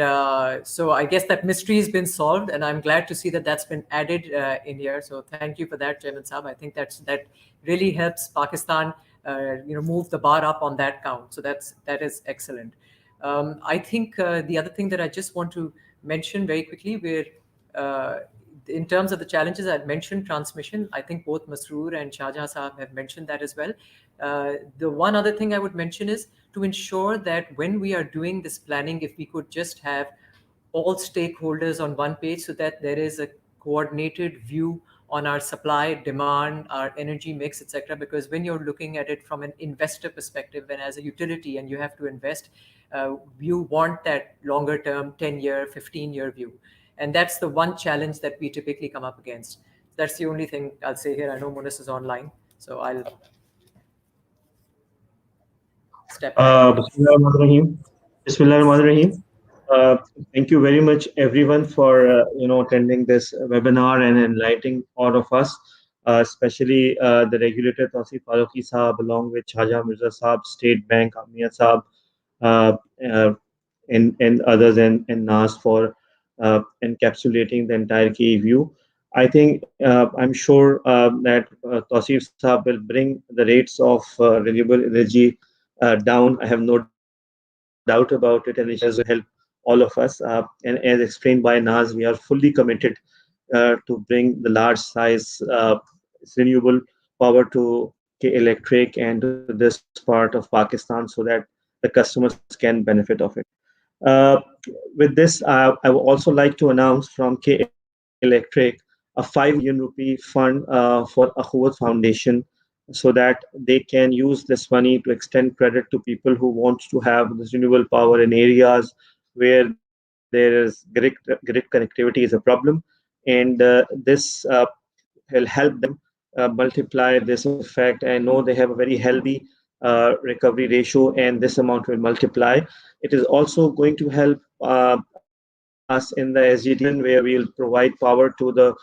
so I guess that mystery has been solved, and I'm glad to see that that's been added in here. So thank you for that, Chairman Saab. I think that really helps Pakistan move the bar up on that count. So that is excellent. I think the other thing that I just want to mention very quickly, in terms of the challenges, I'd mentioned transmission. I think both Masroor and Shahjahan Saab have mentioned that as well. The one other thing I would mention is to ensure that when we are doing this planning, if we could just have all stakeholders on one page so that there is a coordinated view on our supply, demand, our energy mix, etc. Because when you're looking at it from an investor perspective and as a utility and you have to invest, you want that longer term, 10-year, 15-year view. And that's the one challenge that we typically come up against. That's the only thing I'll say here. I know Munas is online, so I'll step back. Bismillahirrahmanirrahim. Thank you very much, everyone, for attending this webinar and enlightening all of us, especially the regulator Tausif Farooqi Saab, along with Shahjahan Mirza Saab, State Bank, Amir Saab, and others, and Naz for encapsulating the entire key view. I think I'm sure that Tausif Saab will bring the rates of renewable energy down. I have no doubt about it, and inshallah will help all of us. And as explained by Naz, we are fully committed to bring the large size renewable power to K Electric and to this part of Pakistan so that the customers can benefit of it. Uh, with this, I would also like to announce from K Electric a 5 million rupee fund for Akhuwat Foundation so that they can use this money to extend credit to people who want to have this renewable power in areas where there is grid connectivity is a problem. And this will help them multiply this effect. I know they have a very healthy recovery ratio, and this amount will multiply. It is also going to help us in the SGD where we'll provide power to the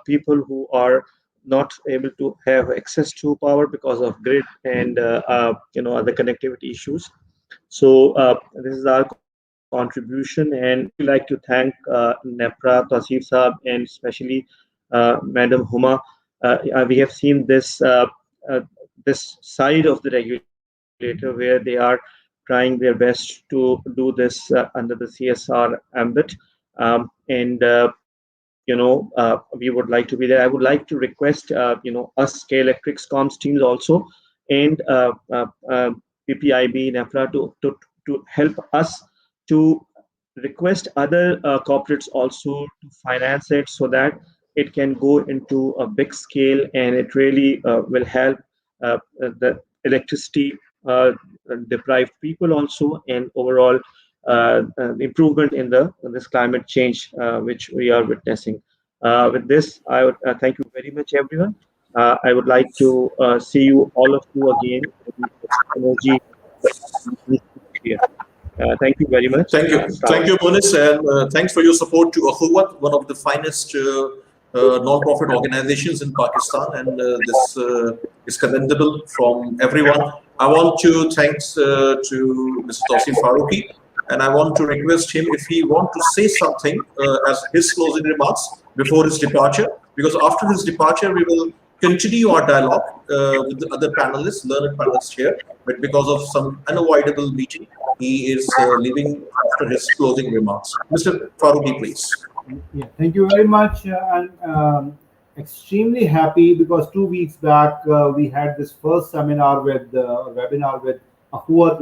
people who are not able to have access to power because of grid and other connectivity issues. So this is our contribution, and I would really like to thank NEPRA, Tasif Saab, and especially Madam Huma. We have seen uh, this side of the regulator where they are trying their best to do this under the CSR ambit, and we would like to be there. I would like to request us K Electrics comms teams also, and PPIB, NEPRA to help us to request other corporates also to finance it so that it can go into a big scale, and it really will help the electricity deprived people also, and overall improvement in this climate change which we are witnessing. With this, I would thank you very much, everyone. I would like to see you all of you again in energy here. Thank you very much. Thank you, Monis, and thanks for your support to Akhuwat, one of the finest non-profit organizations in Pakistan, and this is commendable from everyone. I want to thanks to Mr. Tausif Farooqi, and I want to request him if he want to say something as his closing remarks before his departure, because after his departure we will continue our dialogue with the other panelists, learned panelists here, but because of some unavoidable meeting, he is leaving after his closing remarks. Mr. Farooqi, please. Yeah, thank you very much. And extremely happy because 2 weeks back we had this first seminar with webinar with Akhuwat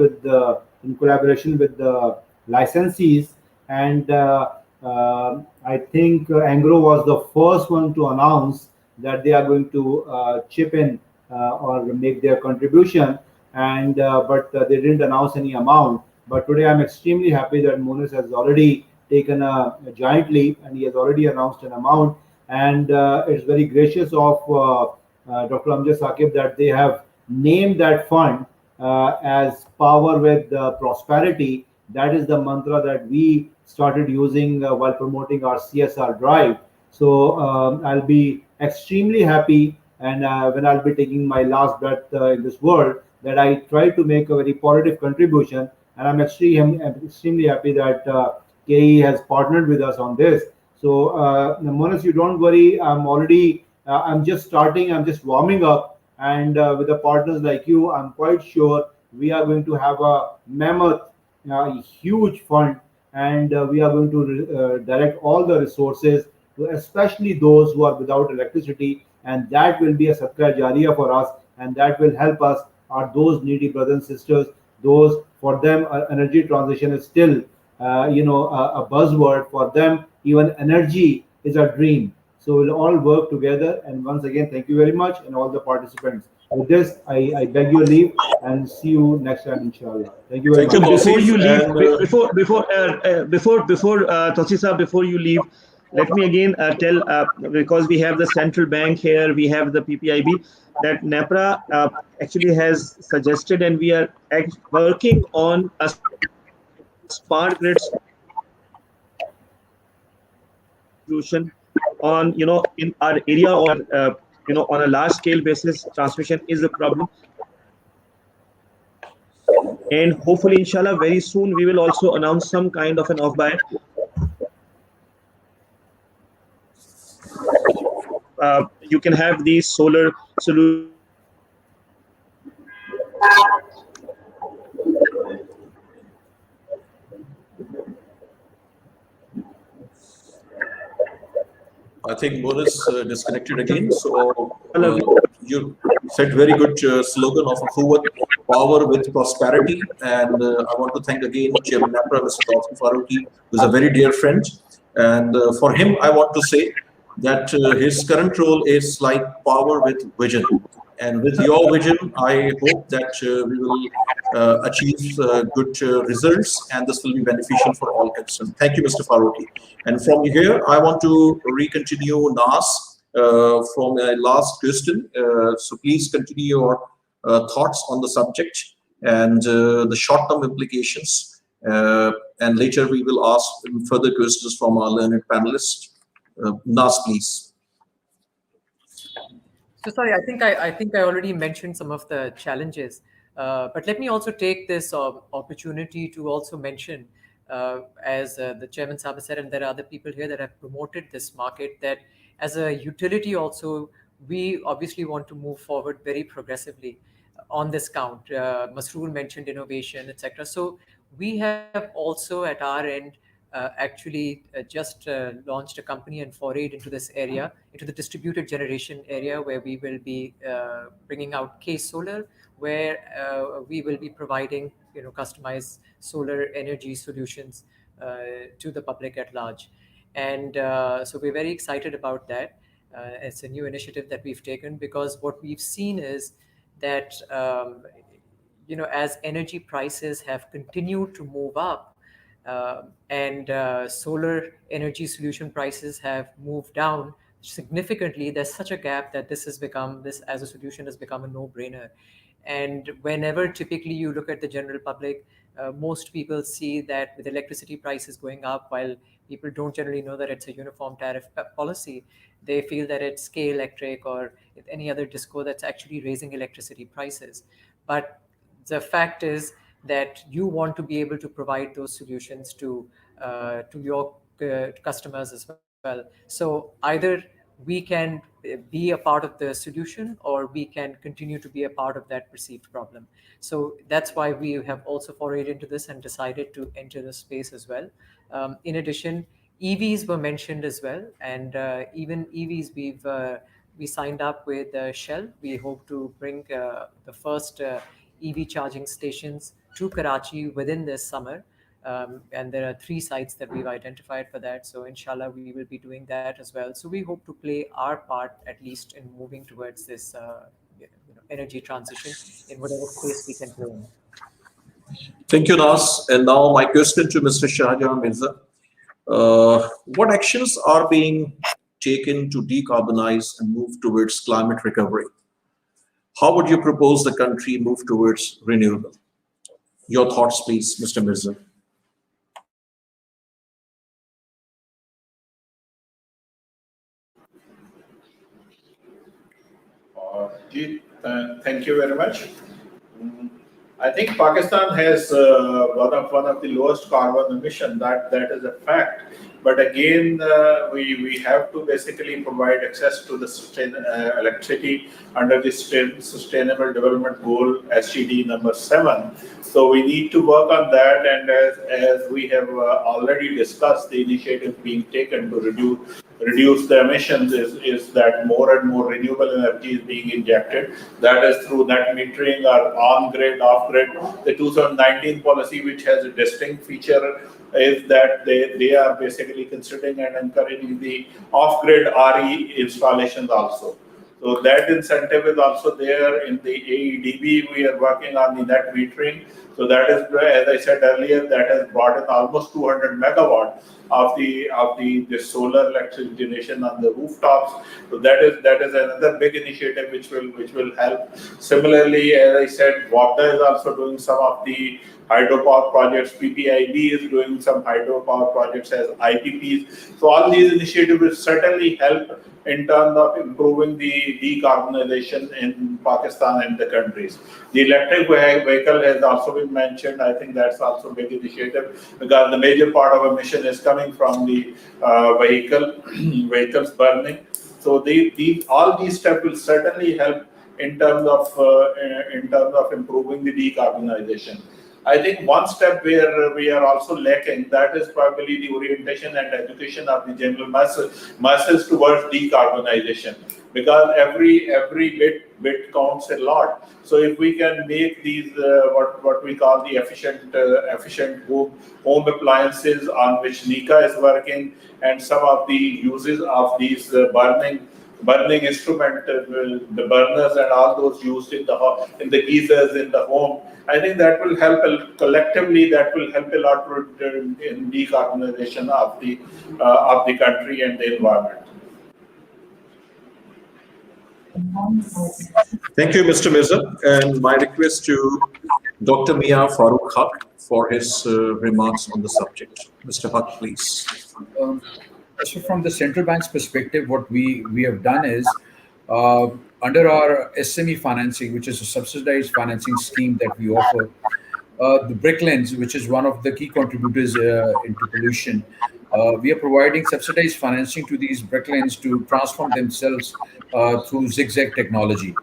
in collaboration with the licensees, and I think Angro was the first one to announce that they are going to chip in or make their contribution, and but they didn't announce any amount. But today I'm extremely happy that Monis has already taken a giant leap, and he has already announced an amount, and it's very gracious of Dr. Amjad Saqib that they have named that fund as Power with Prosperity. That is the mantra that we started using while promoting our CSR drive. So I'll be extremely happy, and when I'll be taking my last breath in this world, that I try to make a very positive contribution. And I'm extremely happy that KE has partnered with us on this. So Monas, you don't worry. I'm just starting. I'm just warming up, and with the partners like you, I'm quite sure we are going to have a mammoth, huge fund, and we are going to direct all the resources to especially those who are without electricity, and that will be a sadqa jariya for us, and that will help us, are those needy brothers and sisters, those for them energy transition is still a buzzword. For them, even energy is a dream. So we'll all work together. And once again, thank you very much, and all the participants. With this, I beg your leave and see you next time, inshallah. Thank you very much. Before you leave, before Tausif Saab, before you leave, let me again tell, because we have the central bank here, we have the PPIB, that NEPRA actually has suggested, and we are working on a smart grid solution on in our area, or on a large scale basis. Transmission is a problem, and hopefully inshallah very soon we will also announce some kind of an off buy you can have these solar solutions. I think Bonus disconnected again. So you said very good slogan of Huwat, power with prosperity. And I want to thank again Chairman NEPRA, Mr. Tawfiq Farooqi, who's a very dear friend. And for him, I want to say that his current role is like power with vision. And with your vision, I hope that we will achieve good results, and this will be beneficial for all concerned. Thank you, Mr. Farooqi. And from here, I want to re-continue Nas from my last question. So please continue your thoughts on the subject and the short-term implications. And later we will ask further questions from our learned panelists. Nas, please. So sorry, I think I already mentioned some of the challenges, but let me also take this opportunity to also mention, as the chairman Saba said, and there are other people here that have promoted this market, that as a utility also, we obviously want to move forward very progressively on this count. Masroor mentioned innovation, etc. So we have also at our end actually just launched a company and forayed into this area, into the distributed generation area, where we will be bringing out Case Solar, where we will be providing customized solar energy solutions to the public at large. And so we're very excited about that. It's a new initiative that we've taken, because what we've seen is that as energy prices have continued to move up, and solar energy solution prices have moved down significantly, there's such a gap that this as a solution has become a no-brainer. And whenever typically you look at the general public, most people see that with electricity prices going up, while people don't generally know that it's a uniform tariff policy, they feel that it's K Electric or any other disco that's actually raising electricity prices. But the fact is that you want to be able to provide those solutions to your customers as well. So either we can be a part of the solution, or we can continue to be a part of that perceived problem. So that's why we have also forayed into this and decided to enter the space as well. In addition, EVs were mentioned as well, and even EVs, we signed up with Shell. We hope to bring the first EV charging stations to Karachi within this summer. And there are 3 sites that we've identified for that. So inshallah, we will be doing that as well. So we hope to play our part, at least in moving towards this energy transition in whatever space we can play in. Thank you, Nas. And now my question to Mr. Shahjahan Mirza. What actions are being taken to decarbonize and move towards climate recovery? How would you propose the country move towards renewable? Your thoughts, please, Mr. Mirza. Thank you very much. I think Pakistan has one of the lowest carbon emission. That is a fact. But again, we have to basically provide access to the electricity under the Sustainable Development Goal SDG number 7. So we need to work on that. And as we have already discussed, the initiative being taken to reduce the emissions is that more and more renewable energy is being injected. That is through net metering or on-grid, off-grid. The 2019 policy, which has a distinct feature, is that they are basically considering and encouraging the off-grid RE installations also. So that incentive is also there. In the AEDB, we are working on the net metering. So that is, as I said earlier, that has brought in almost 200 megawatts of the solar electric generation on the rooftops. So that is another big initiative which will help. Similarly, as I said, WAPDA is also doing some of the hydropower projects. PPIB is doing some hydropower projects as IPPs. So all these initiatives will certainly help in terms of improving the decarbonization in Pakistan and the countries. The electric vehicle has also been mentioned. I think that's also a big initiative, because the major part of emission is coming from the vehicles burning. So all these steps will certainly help in terms of improving the decarbonization. I think one step where we are also lacking, that is probably the orientation and education of the general masses towards decarbonization, because every bit counts a lot. So if we can make these what we call the efficient home appliances on which Nika is working, and some of the uses of these burning instrument, the burners and all those used in the geysers in the home. I think that will help collectively. That will help a lot in decarbonization of the country and the environment. Thank you, Mr. Mirza. And my request to Dr. Mia Farooq Haq for his remarks on the subject. Mr. Haq, please. So from the central bank's perspective, what we have done is, under our SME financing, which is a subsidized financing scheme that we offer, the brick lens, which is one of the key contributors into pollution, we are providing subsidized financing to these brick lens to transform themselves through zigzag technology.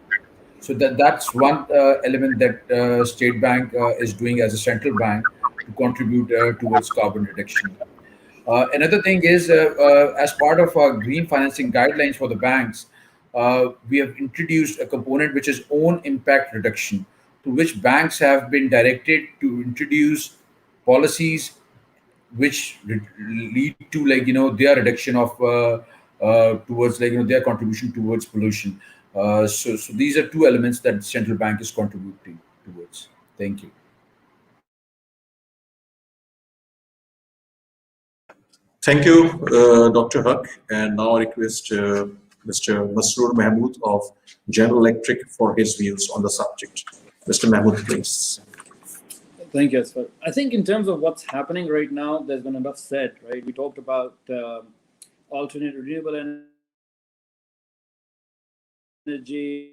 So that's one element that State Bank is doing as a central bank to contribute towards carbon reduction. Another thing is, as part of our green financing guidelines for the banks, we have introduced a component which is own impact reduction, to which banks have been directed to introduce policies which lead to, like, their reduction of towards, like, their contribution towards pollution. So these are two elements that the central bank is contributing towards. Thank you. Thank you, Dr. Haq. And now I request Mr. Masroor Mahmood of General Electric for his views on the subject. Mr. Mahmood, please. Thank you, Asfar. I think in terms of what's happening right now, there's been enough said, right? We talked about alternate renewable energy.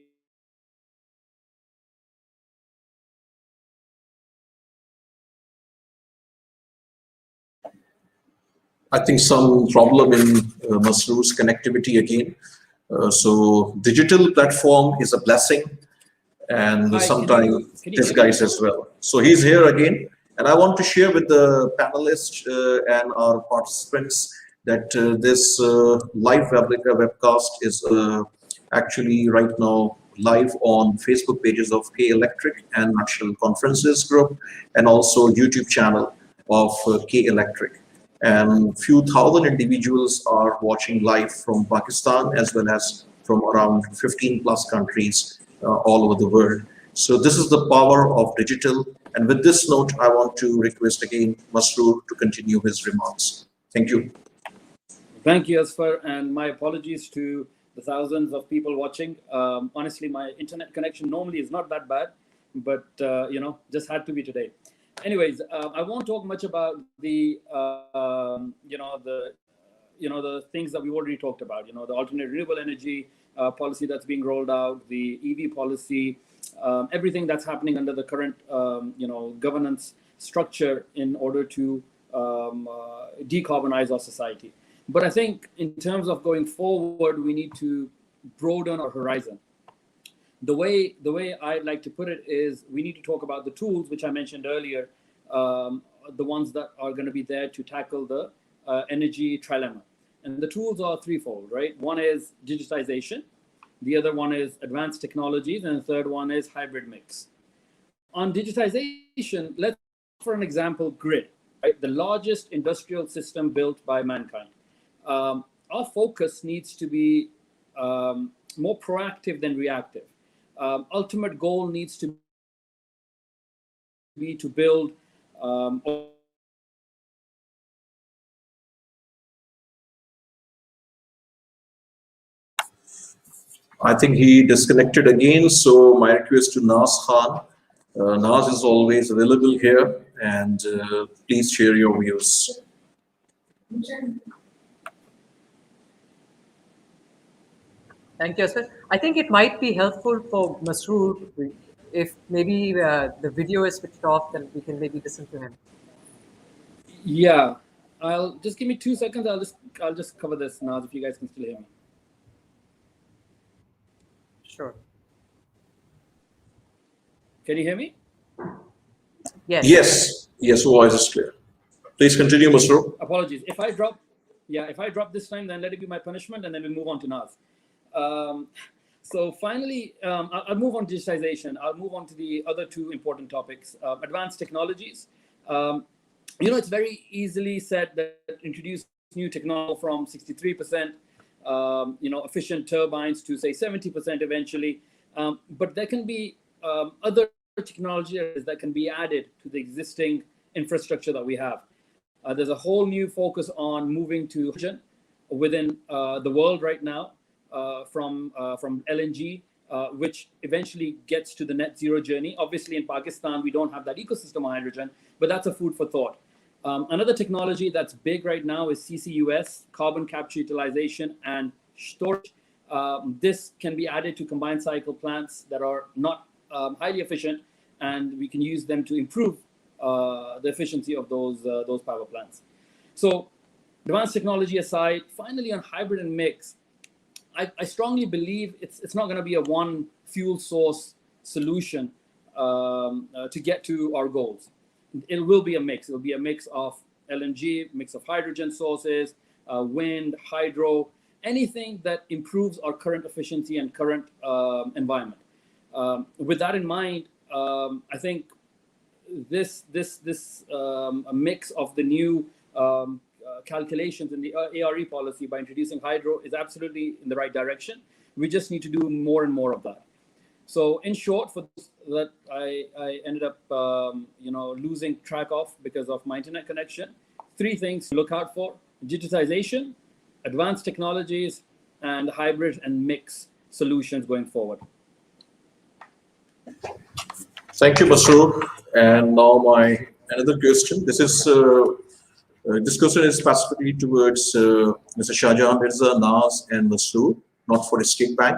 I think some problem in Masroor's connectivity again. So digital platform is a blessing, and sometimes disguise as well. So he's here again, and I want to share with the panelists and our participants that this live webcast is actually right now live on Facebook pages of K Electric and National Conferences Group, and also YouTube channel of K Electric. And few thousand individuals are watching live from Pakistan, as well as from around 15 plus countries all over the world. So this is the power of digital. And with this note, I want to request again Masroor to continue his remarks. Thank you. Thank you, Asfar, and my apologies to the thousands of people watching. Honestly, my internet connection normally is not that bad, but just had to be today. Anyways, I won't talk much about the things that we already talked about. The alternate renewable energy policy that's being rolled out, the EV policy, everything that's happening under the current governance structure in order to decarbonize our society. But I think in terms of going forward, we need to broaden our horizon. The way I'd like to put it is, we need to talk about the tools which I mentioned earlier, the ones that are going to be there to tackle the energy trilemma. And the tools are threefold, right? One is digitization, the other one is advanced technologies, and the third one is hybrid mix. On digitization, let's, for an example, grid, right? The largest industrial system built by mankind. Our focus needs to be more proactive than reactive. Ultimate goal needs to be to build I think he disconnected again. So my request to Nas Khan. Nas is always available here, and please share your views. Thank you, sir. I think it might be helpful for Masroor if maybe the video is switched off, then we can maybe listen to him. Yeah, I'll just give me 2 seconds. I'll just cover this now if you guys can still hear me. Sure. Can you hear me? Yes. Yes, yes, voice is clear. Please continue, Masroor. Apologies. If I drop this time, then let it be my punishment, and then we move on to Naz. So finally, I'll move on to digitization. I'll move on to the other two important topics, advanced technologies. It's very easily said that introduce new technology from 63%, efficient turbines to say 70% eventually. But there can be other technologies that can be added to the existing infrastructure that we have. There's a whole new focus on moving to hydrogen within the world right now, from LNG, which eventually gets to the net zero journey. Obviously, in Pakistan, we don't have that ecosystem of hydrogen, but that's a food for thought. Another technology that's big right now is CCUS, carbon capture utilization and storage. This can be added to combined cycle plants that are not highly efficient, and we can use them to improve the efficiency of those power plants. So, advanced technology aside, finally on hybrid and mix, I strongly believe it's not going to be a one fuel source solution to get to our goals. It will be a mix. It will be a mix of LNG, mix of hydrogen sources, wind, hydro, anything that improves our current efficiency and current environment. With that in mind, I think this mix of the new calculations in the ARE policy by introducing hydro is absolutely in the right direction. We just need to do more and more of that. So in short, for this, that I ended up losing track of because of my internet connection. 3 things to look out for: digitization, advanced technologies, and hybrid and mix solutions going forward. Thank you, Masroor. And now my another question. This question is specifically towards Mr. Shahjahan Mirza, Naz, and Masroor, not for the State Bank.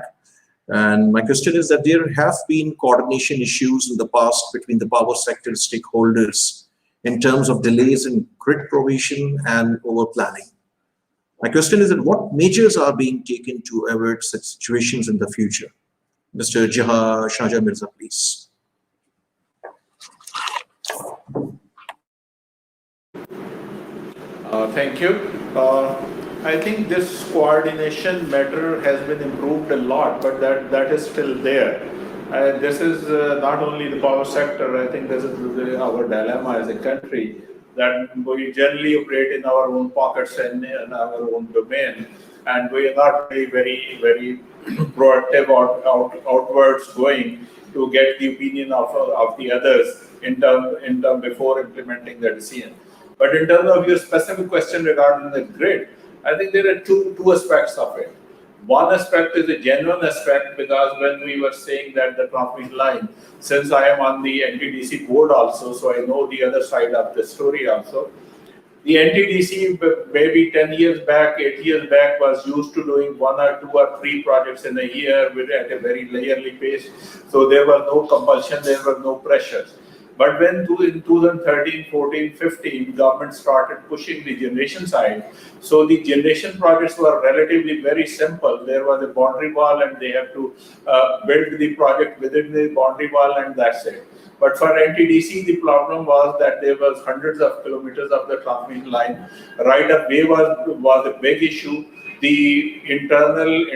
And my question is that there have been coordination issues in the past between the power sector stakeholders in terms of delays in grid provision and over planning. My question is that what measures are being taken to avert such situations in the future? Mr. Shahjahan Mirza, please. Thank you. I think this coordination matter has been improved a lot, but that is still there. This is not only the power sector. I think this is our dilemma as a country, that we generally operate in our own pockets and in our own domain, and we are not very, very proactive or outwards going to get the opinion of the others in term before implementing the decision. But in terms of your specific question regarding the grid, I think there are two aspects of it. One aspect is a genuine aspect, because when we were saying that the transmission line, since I am on the NTDC board also, so I know the other side of the story also. The NTDC maybe 10 years back, 8 years back, was used to doing 1 or 2 or 3 projects in a year at a very leisurely pace. So there was no compulsion, there were no pressures. But when in 2013, 14, 15, government started pushing the generation side, so the generation projects were relatively very simple. There was a boundary wall and they have to build the project within the boundary wall, and that's it. But for NTDC, the problem was that there was hundreds of kilometers of the transmission line. Right of way was a big issue. The internal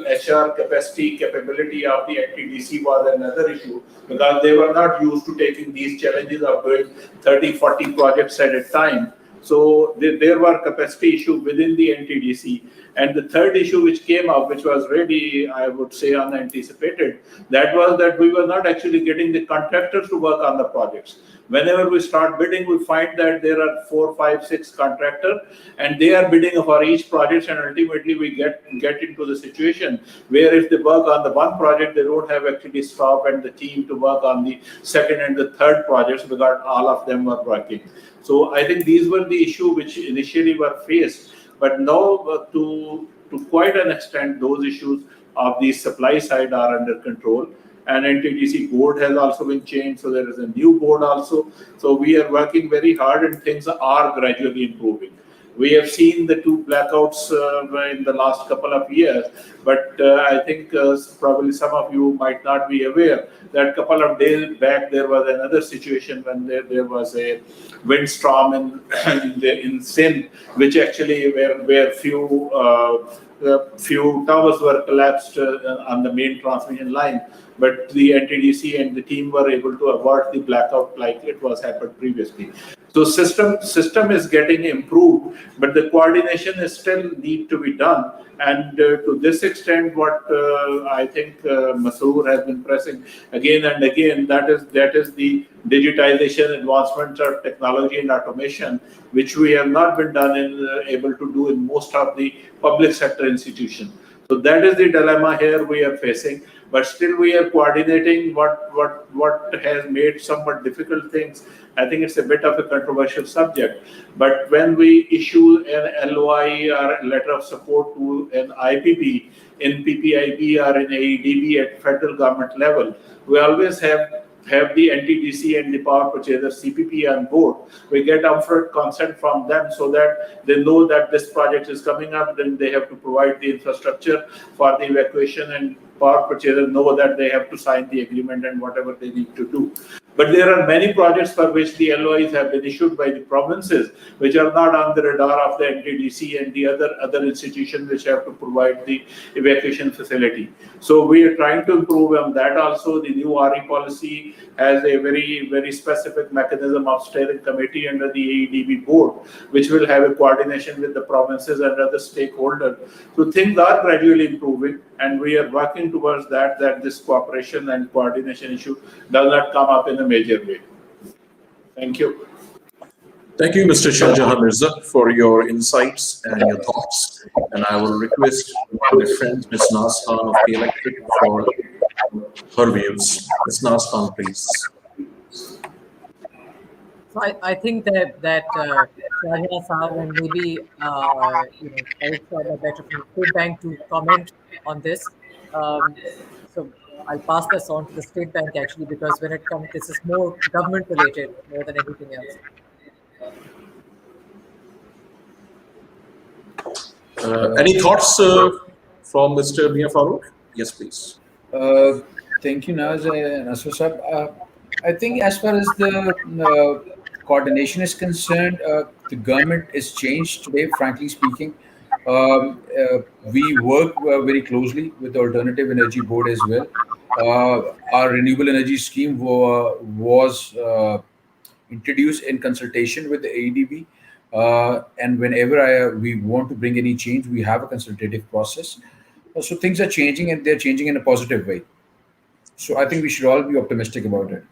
HR capability of the NTDC was another issue, because they were not used to taking these challenges of doing 30, 40 projects at a time. So there were capacity issues within the NTDC. And the third issue which came up, which was really, I would say, unanticipated, that was that we were not actually getting the contractors to work on the projects. Whenever we start bidding, we find that there are 4, 5, 6 contractors, and they are bidding for each project, and ultimately we get into the situation where if they work on the one project, they don't have actually staff and the team to work on the second and the third projects, because all of them were working. So I think these were the issues which initially were faced, but now to quite an extent, those issues of the supply side are under control. And NTDC board has also been changed, so there is a new board also. So we are working very hard, and things are gradually improving. We have seen the two blackouts in the last couple of years, but I think probably some of you might not be aware that a couple of days back there was another situation when there was a windstorm in Sindh, which actually where few towers were collapsed on the main transmission line, but the NTDC and the team were able to avert the blackout like it was happened previously. So system is getting improved, but the coordination is still need to be done. And to this extent, what I think Masoor has been pressing again and again, that is the digitization, advancement of technology and automation, which we have not been able to do in most of the public sector institutions. So that is the dilemma here we are facing. But still we are coordinating what has made somewhat difficult things. I think it's a bit of a controversial subject. But when we issue an LOI or a letter of support to an IPP in PPIB or in AEDB at federal government level, we always have the NTDC and the power purchaser CPP on board. We get upfront consent from them so that they know that this project is coming up, then they have to provide the infrastructure for the evacuation, and power purchasers know that they have to sign the agreement and whatever they need to do. But there are many projects for which the LOIs have been issued by the provinces, which are not on the radar of the NTDC and the other institutions which have to provide the evacuation facility. So we are trying to improve on that also. The new RE policy has a very specific mechanism of steering committee under the AEDB board, which will have a coordination with the provinces and other stakeholders. So things are gradually improving, and we are working towards that this cooperation and coordination issue does not come up in a major way. Thank you. Thank you, Mr. Shahjahan Mirza, for your insights and your thoughts. And I will request my friend, Ms. Naz Khan of the Electric, for her views. Ms. Naz Khan, please. So I think that Shahjahan Saab and maybe I thought better from the State Bank to comment on this. So I'll pass this on to the State Bank actually, because when it comes, this is more government related more than anything else. Any thoughts from Mr. Mia Farooq? Yes, please. Thank you, Naz and Aswar Sahab. I think as far as the coordination is concerned, the government is changed today, frankly speaking. We work very closely with the Alternative Energy Board as well. Our renewable energy scheme was introduced in consultation with the AEDB. And whenever we want to bring any change, we have a consultative process. So things are changing, and they're changing in a positive way. So I think we should all be optimistic about it.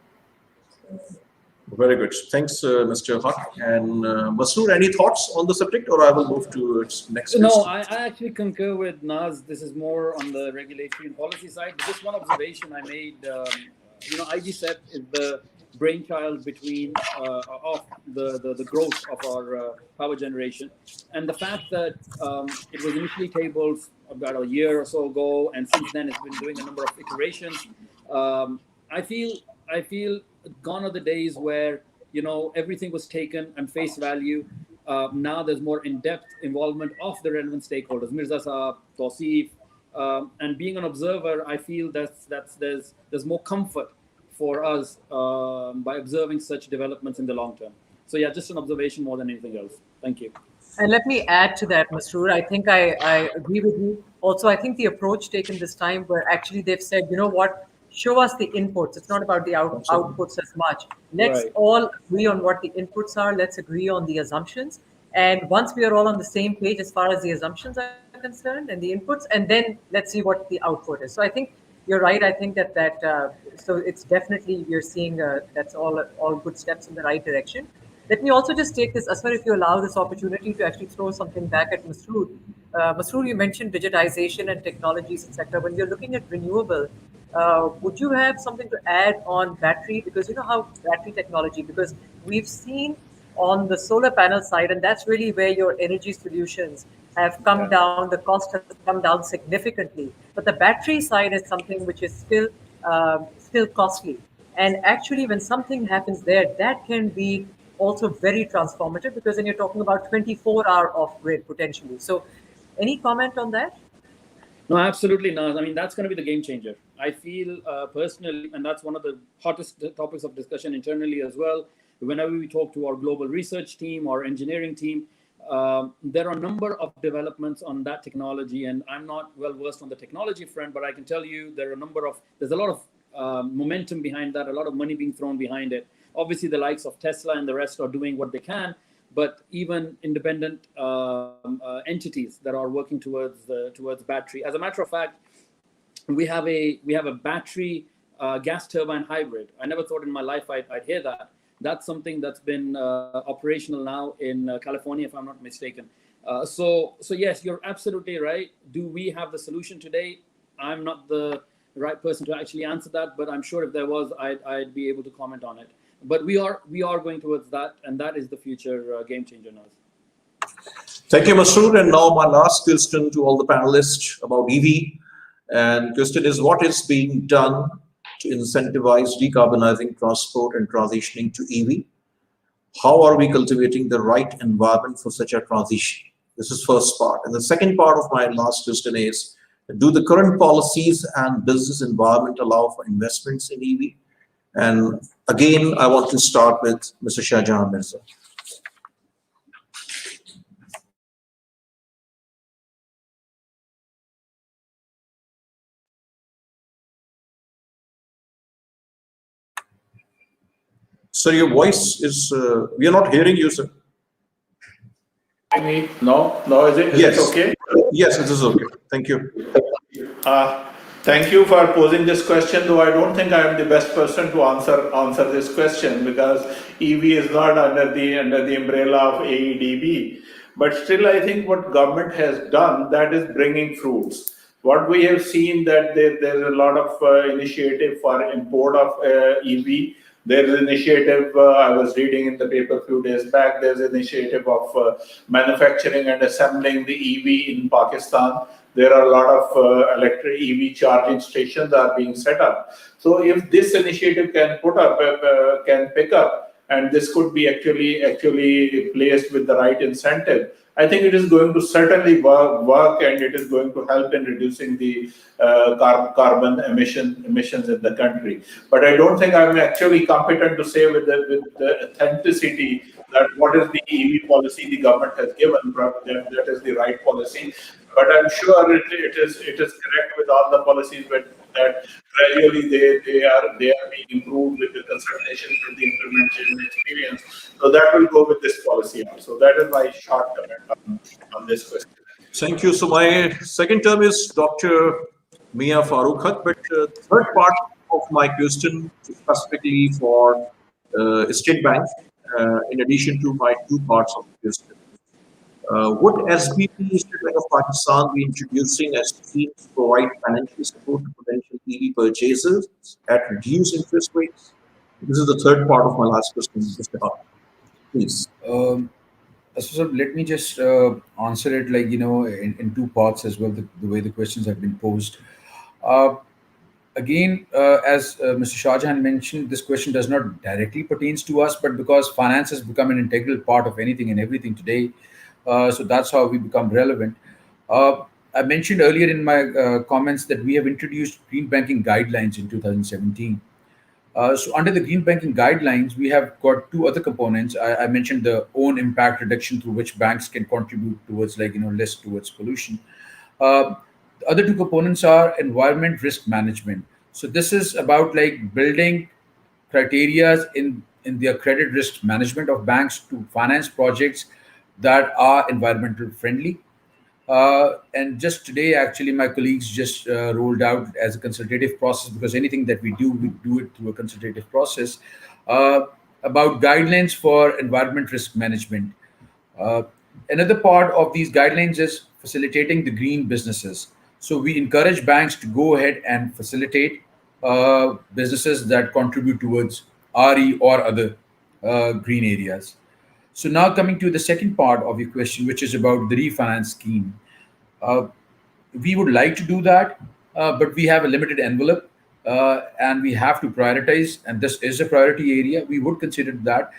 Very good. Thanks, Mr. Haq. And Masoor, any thoughts on the subject, or I will move to its next question? No, I actually concur with Naz. This is more on the regulatory and policy side. But just one observation I made, IGCEP is the brainchild between of the growth of our power generation, and the fact that it was initially tabled about a year or so ago, and since then it's been doing a number of iterations. I feel gone are the days where everything was taken and face value. Now there's more in-depth involvement of the relevant stakeholders, Mirza Saab, Tawseef, and being an observer, I feel there's more comfort for us by observing such developments in the long term. So yeah, just an observation more than anything else. Thank you. And let me add to that, Masoor. I think I agree with you. Also, I think the approach taken this time, where actually they've said, you know what, show us the inputs. It's not about the outputs as much. Let's all agree on what the inputs are. Let's agree on the assumptions. And once we are all on the same page as far as the assumptions are concerned and the inputs, and then let's see what the output is. So I think you're right. I think that so it's definitely, we're seeing that's all good steps in the right direction. Let me also just take this, Aswar, if you allow this opportunity to actually throw something back at Masoor. Masoor, you mentioned digitization and technologies, etc. When you're looking at renewable, would you have something to add on battery? Because you know how battery technology, because we've seen on the solar panel side, and that's really where your energy solutions have come down, the cost has come down significantly. But the battery side is something which is still costly. And actually, when something happens there, that can be also very transformative, because then you're talking about 24-hour off-grid potentially. So any comment on that? No, absolutely not. I mean, that's going to be the game changer. I feel personally, and that's one of the hottest topics of discussion internally as well. Whenever we talk to our global research team or engineering team, there are a number of developments on that technology, and I'm not well versed on the technology front, but I can tell you there's a lot of momentum behind that, a lot of money being thrown behind it. Obviously, the likes of Tesla and the rest are doing what they can, but even independent entities that are working towards battery. As a matter of fact, we have a battery gas turbine hybrid. I never thought in my life I'd hear that. That's something that's been operational now in California, if I'm not mistaken. So yes, you're absolutely right. Do we have the solution today? I'm not the right person to actually answer that, but I'm sure if there was, I'd be able to comment on it. But we are going towards that, and that is the future game changer now. Thank you, Masood. And now my last question to all the panelists about EV. And question is, what is being done to incentivize decarbonizing transport and transitioning to EV? How are we cultivating the right environment for such a transition? This is first part. And the second part of my last question is, do the current policies and business environment allow for investments in EV? And again, I want to start with Mr. Shahjahan Mirza. Sir, your voice is, we are not hearing you, sir. No, is it? Yes. Is it okay? Yes, it is okay. Thank you. Thank you for posing this question, though I don't think I am the best person to answer this question, because EV is not under the umbrella of AEDB. But still, I think what government has done, that is bringing fruits. What we have seen that there's a lot of initiative for import of EV. There's an initiative, I was reading in the paper a few days back, there's an initiative of manufacturing and assembling the EV in Pakistan. There are a lot of electric EV charging stations are being set up. So if this initiative can pick up, and this could be actually placed with the right incentive, I think it is going to certainly work, and it is going to help in reducing the carbon emissions in the country. But I don't think I'm actually competent to say with the authenticity that what is the EV policy the government has given, that is the right policy. But I'm sure it is correct with all the policies that gradually they are being improved with the consultation, with the implementation experience. So that will go with this policy also. That is my short comment on this question. Thank you. So my second term is Dr. Mia Farooq Haq, but third part of my question specifically for State Bank, in addition to my two parts of the question. Would SBP, State Bank of Pakistan, be introducing a scheme to provide financial support to potential EV purchasers at reduced interest rates? This is the third part of my last question, Mr. Haq. Please. So let me just answer it in two parts as well, the way the questions have been posed. Again, as Mr. Shahjahan mentioned, this question does not directly pertains to us, but because finance has become an integral part of anything and everything today, so that's how we become relevant. I mentioned earlier in my comments that we have introduced green banking guidelines in 2017. So under the green banking guidelines, we have got two other components. I mentioned the own impact reduction through which banks can contribute towards less towards pollution. The other two components are environment risk management. So this is about building criteria in their credit risk management of banks to finance projects that are environmental friendly. And just today, actually, my colleagues just rolled out as a consultative process, because anything that we do it through a consultative process, about guidelines for environment risk management. Another part of these guidelines is facilitating the green businesses. So we encourage banks to go ahead and facilitate businesses that contribute towards RE or other green areas. So now coming to the second part of your question, which is about the refinance scheme. We would like to do that, but we have a limited envelope and we have to prioritize, and this is a priority area. We would consider that.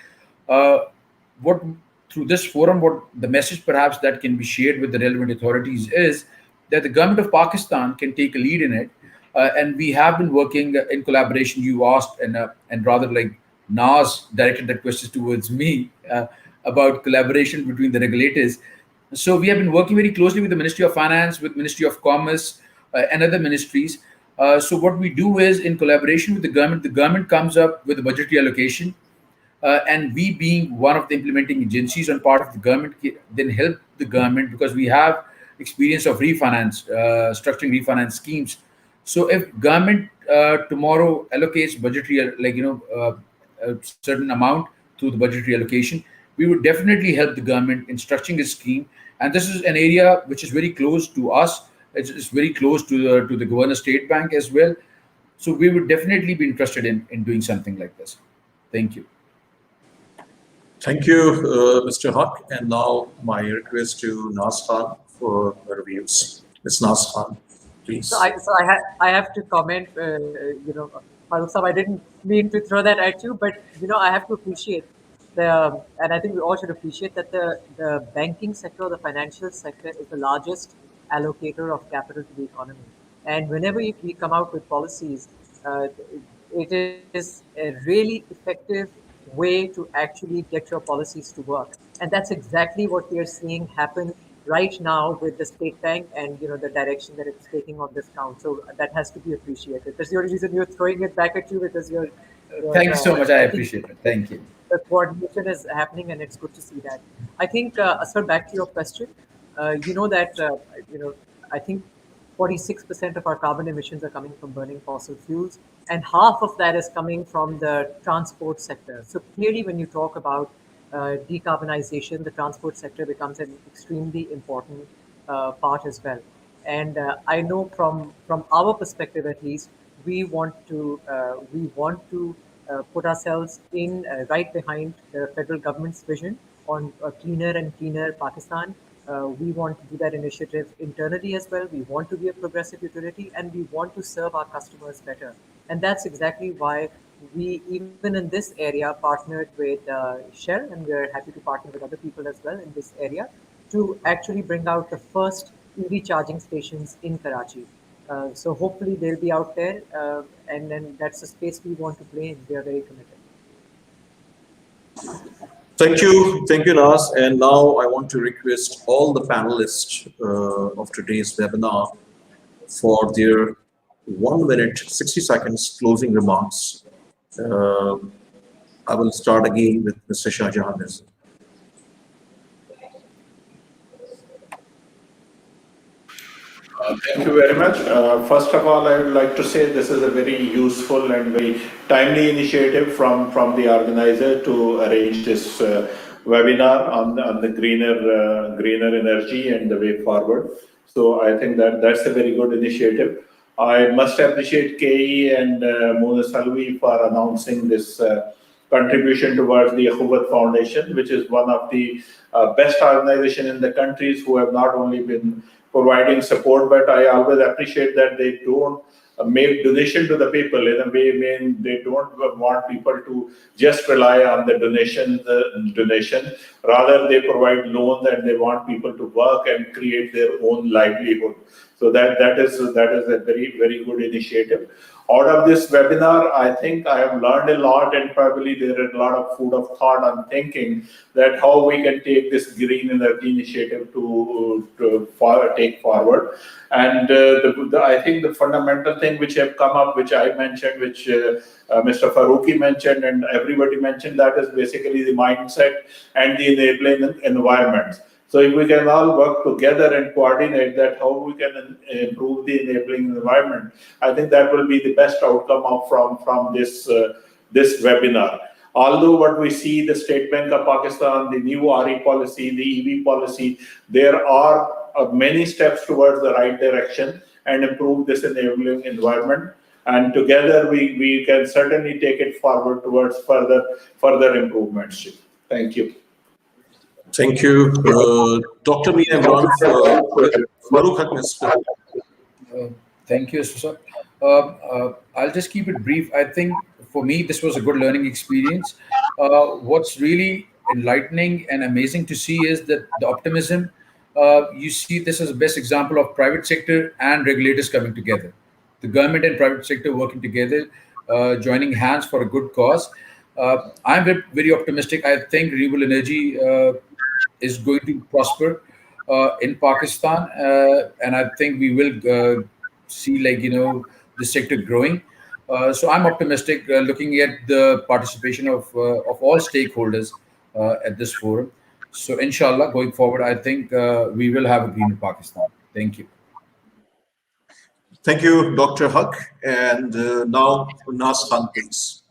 What through this forum, what the message perhaps that can be shared with the relevant authorities is that the government of Pakistan can take a lead in it, and we have been working in collaboration. You asked, and rather like Nas directed that question towards me about collaboration between the regulators. So we have been working very closely with the Ministry of Finance, with Ministry of Commerce, and other ministries. So what we do is, in collaboration with the government comes up with a budgetary allocation, and we being one of the implementing agencies on part of the government then help the government because we have experience of refinance, structuring refinance schemes. So if government tomorrow allocates budgetary a certain amount through the budgetary allocation, we would definitely help the government in structuring a scheme. And this is an area which is very close to us. It's very close to the governor state bank as well. So we would definitely be interested in doing something like this. Thank you. Thank you, Mr. Haq. And now my request to Nas Khan for her views. Ms. Nas Khan, please. So I have to comment. Farooq Saab, I didn't mean to throw that at you, but I have to appreciate and I think we all should appreciate that the banking sector, or the financial sector, is the largest allocator of capital to the economy. And whenever we come out with policies, it is a really effective way to actually get your policies to work. And that's exactly what we are seeing happen right now with the state bank and the direction that it's taking on this count. So that has to be appreciated. That's the only reason you're throwing it back at you, because thank you so much. I appreciate it. Thank you. The coordination is happening, and it's good to see that. I think, Asar, back to your question, I think 46% of our carbon emissions are coming from burning fossil fuels, and half of that is coming from the transport sector. So clearly, when you talk about decarbonization, the transport sector becomes an extremely important part as well. And I know from our perspective, at least, we want to put ourselves in right behind the federal government's vision on a cleaner and cleaner Pakistan. We want to do that initiative internally as well. We want to be a progressive utility, and we want to serve our customers better. And that's exactly why we, even in this area, partnered with Shell, and we're happy to partner with other people as well in this area to actually bring out the first EV charging stations in Karachi. So hopefully they'll be out there, and then that's the space we want to play in. We are very committed. Thank you, Nas. And now I want to request all the panelists of today's webinar for their 1 minute, 60 seconds closing remarks. I will start again with Mr. Shahjahan Mirza. Thank you very much. First of all, I would like to say this is a very useful and very timely initiative from the organizer to arrange this webinar on the greener energy and the way forward. So I think that's a very good initiative. I must appreciate KE and Mona Salwi for announcing this contribution towards the Akhubat Foundation, which is one of the best organizations in the countries who have not only been providing support, but I always appreciate that they don't make donation to the people in a way. They don't want people to just rely on the donation. Rather, they provide loans, and they want people to work and create their own livelihood. So that is a very, very good initiative. Out of this webinar, I think I have learned a lot, and probably there is a lot of food of thought on thinking that how we can take this green energy initiative to take forward. And I think the fundamental thing which have come up, which I mentioned, which Mr. Farooqi mentioned, and everybody mentioned, that is basically the mindset and the enabling environment. So if we can all work together and coordinate that, how we can improve the enabling environment, I think that will be the best outcome from this webinar. Although what we see, the State Bank of Pakistan, the new RE policy, the EV policy, there are many steps towards the right direction and improve this enabling environment. And together we can certainly take it forward towards further improvements. Thank you. Thank you. Dr. Mia Imran, Farooq Haq. Thank you, sir. I'll just keep it brief. I think for me, this was a good learning experience. What's really enlightening and amazing to see is that the optimism. You see this as the best example of private sector and regulators coming together, the government and private sector working together, joining hands for a good cause. I'm very optimistic. I think renewable energy is going to prosper in Pakistan, and I think we will see, like, the sector growing. So I'm optimistic, looking at the participation of all stakeholders at this forum. So inshallah, going forward, I think we will have a greener Pakistan. Thank you. Thank you, Dr. Huck. And now, Nas Khan, please.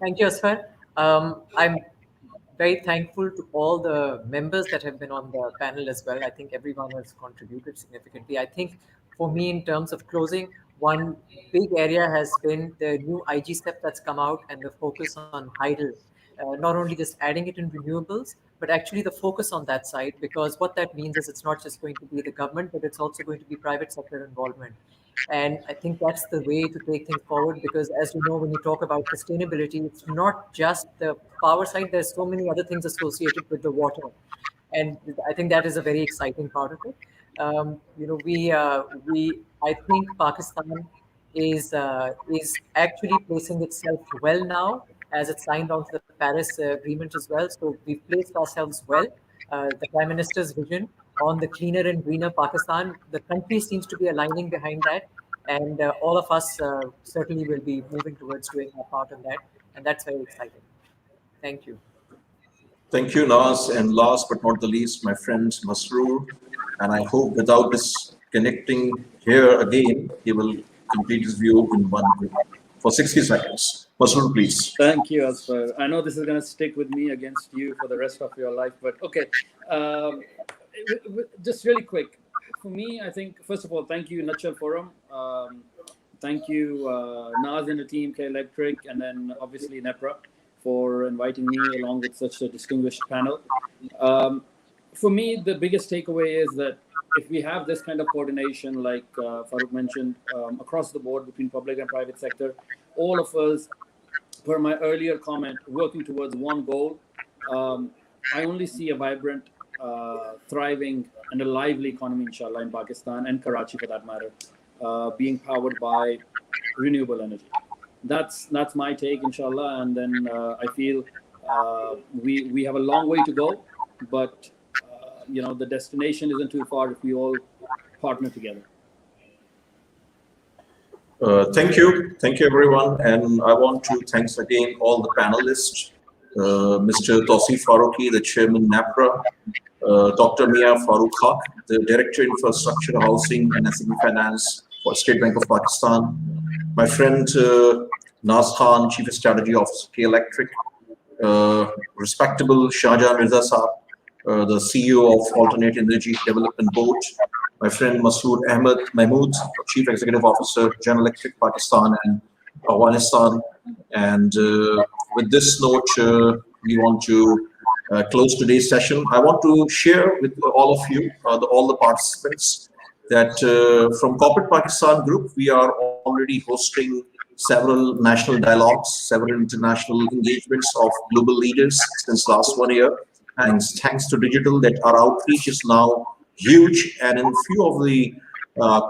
Thank you, Asfar. I'm very thankful to all the members that have been on the panel as well. I think everyone has contributed significantly. I think for me, in terms of closing, one big area has been the new IG step that's come out and the focus on hydel. Not only just adding it in renewables, but actually the focus on that side, because what that means is it's not just going to be the government, but it's also going to be private sector involvement. And I think that's the way to take things forward, because as you know, when you talk about sustainability, it's not just the power side, there's so many other things associated with the water. And I think that is a very exciting part of it. I think Pakistan is actually placing itself well now, as it signed on to the Paris Agreement as well. So we've placed ourselves well. The Prime Minister's vision on the cleaner and greener Pakistan, the country seems to be aligning behind that. And all of us certainly will be moving towards doing our part in that. And that's very exciting. Thank you. Thank you, Nas. And last but not the least, my friend Masroor. And I hope without disconnecting here again, he will complete his view in for 60 seconds. Masroor, please. Thank you, Asfar. I know this is going to stick with me against you for the rest of your life, but okay. Just really quick. For me, I think, first of all, thank you, Nutshell Forum. Thank you, Nas and the team, K Electric, and then obviously NEPRA for inviting me along with such a distinguished panel. For me, the biggest takeaway is that if we have this kind of coordination, like Farooq mentioned, across the board between public and private sector, all of us, per my earlier comment, working towards one goal, I only see a vibrant, thriving and a lively economy, inshallah, in Pakistan and Karachi for that matter, being powered by renewable energy. That's my take, inshallah. And then I feel we have a long way to go, but the destination isn't too far if we all partner together. Thank you everyone, and I want to thanks again all the panelists, Mr. Tawseef Farooqi, the chairman NEPRA, Dr. Mia Farooq Haq, the director infrastructure, housing and SME finance for State Bank of Pakistan, my friend Nas Khan, chief strategy officer, K Electric, respectable Shahjahan Mirza Saab, the CEO of Alternate Energy Development Board, my friend Masood Ahmed Mahmood, Chief Executive Officer, General Electric Pakistan and Afghanistan. And with this note, we want to close today's session. I want to share with all of you, all the participants, that from Corporate Pakistan Group, we are already hosting several national dialogues, several international engagements of global leaders since last 1 year. And thanks to digital, that our outreach is now huge, and in few of the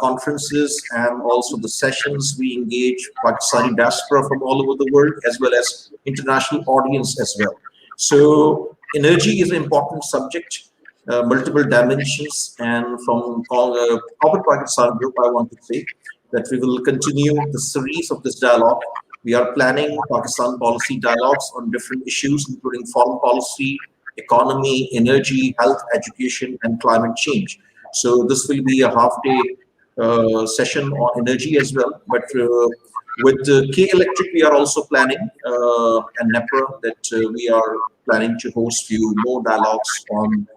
conferences and also the sessions, we engage Pakistani diaspora from all over the world, as well as international audience as well. So energy is an important subject, multiple dimensions, and from Corporate Pakistan Group, I want to say that we will continue the series of this dialogue. We are planning Pakistan policy dialogues on different issues, including foreign policy, economy, energy, health, education, and climate change. So this will be a half-day session on energy as well. But with K Electric, we are also planning, and NEPRA, that we are planning to host few more dialogues on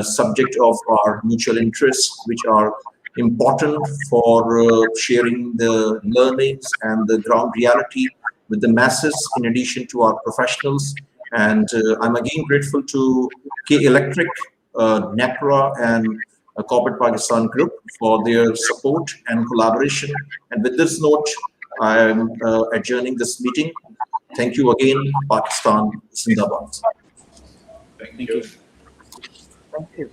subject of our mutual interests, which are important for sharing the learnings and the ground reality with the masses, in addition to our professionals. And I'm again grateful to K Electric, NEPRA, and Corporate Pakistan Group for their support and collaboration. And with this note, I am adjourning this meeting. Thank you again, Pakistan Zindabad. Thank Thank you. you. Thank you.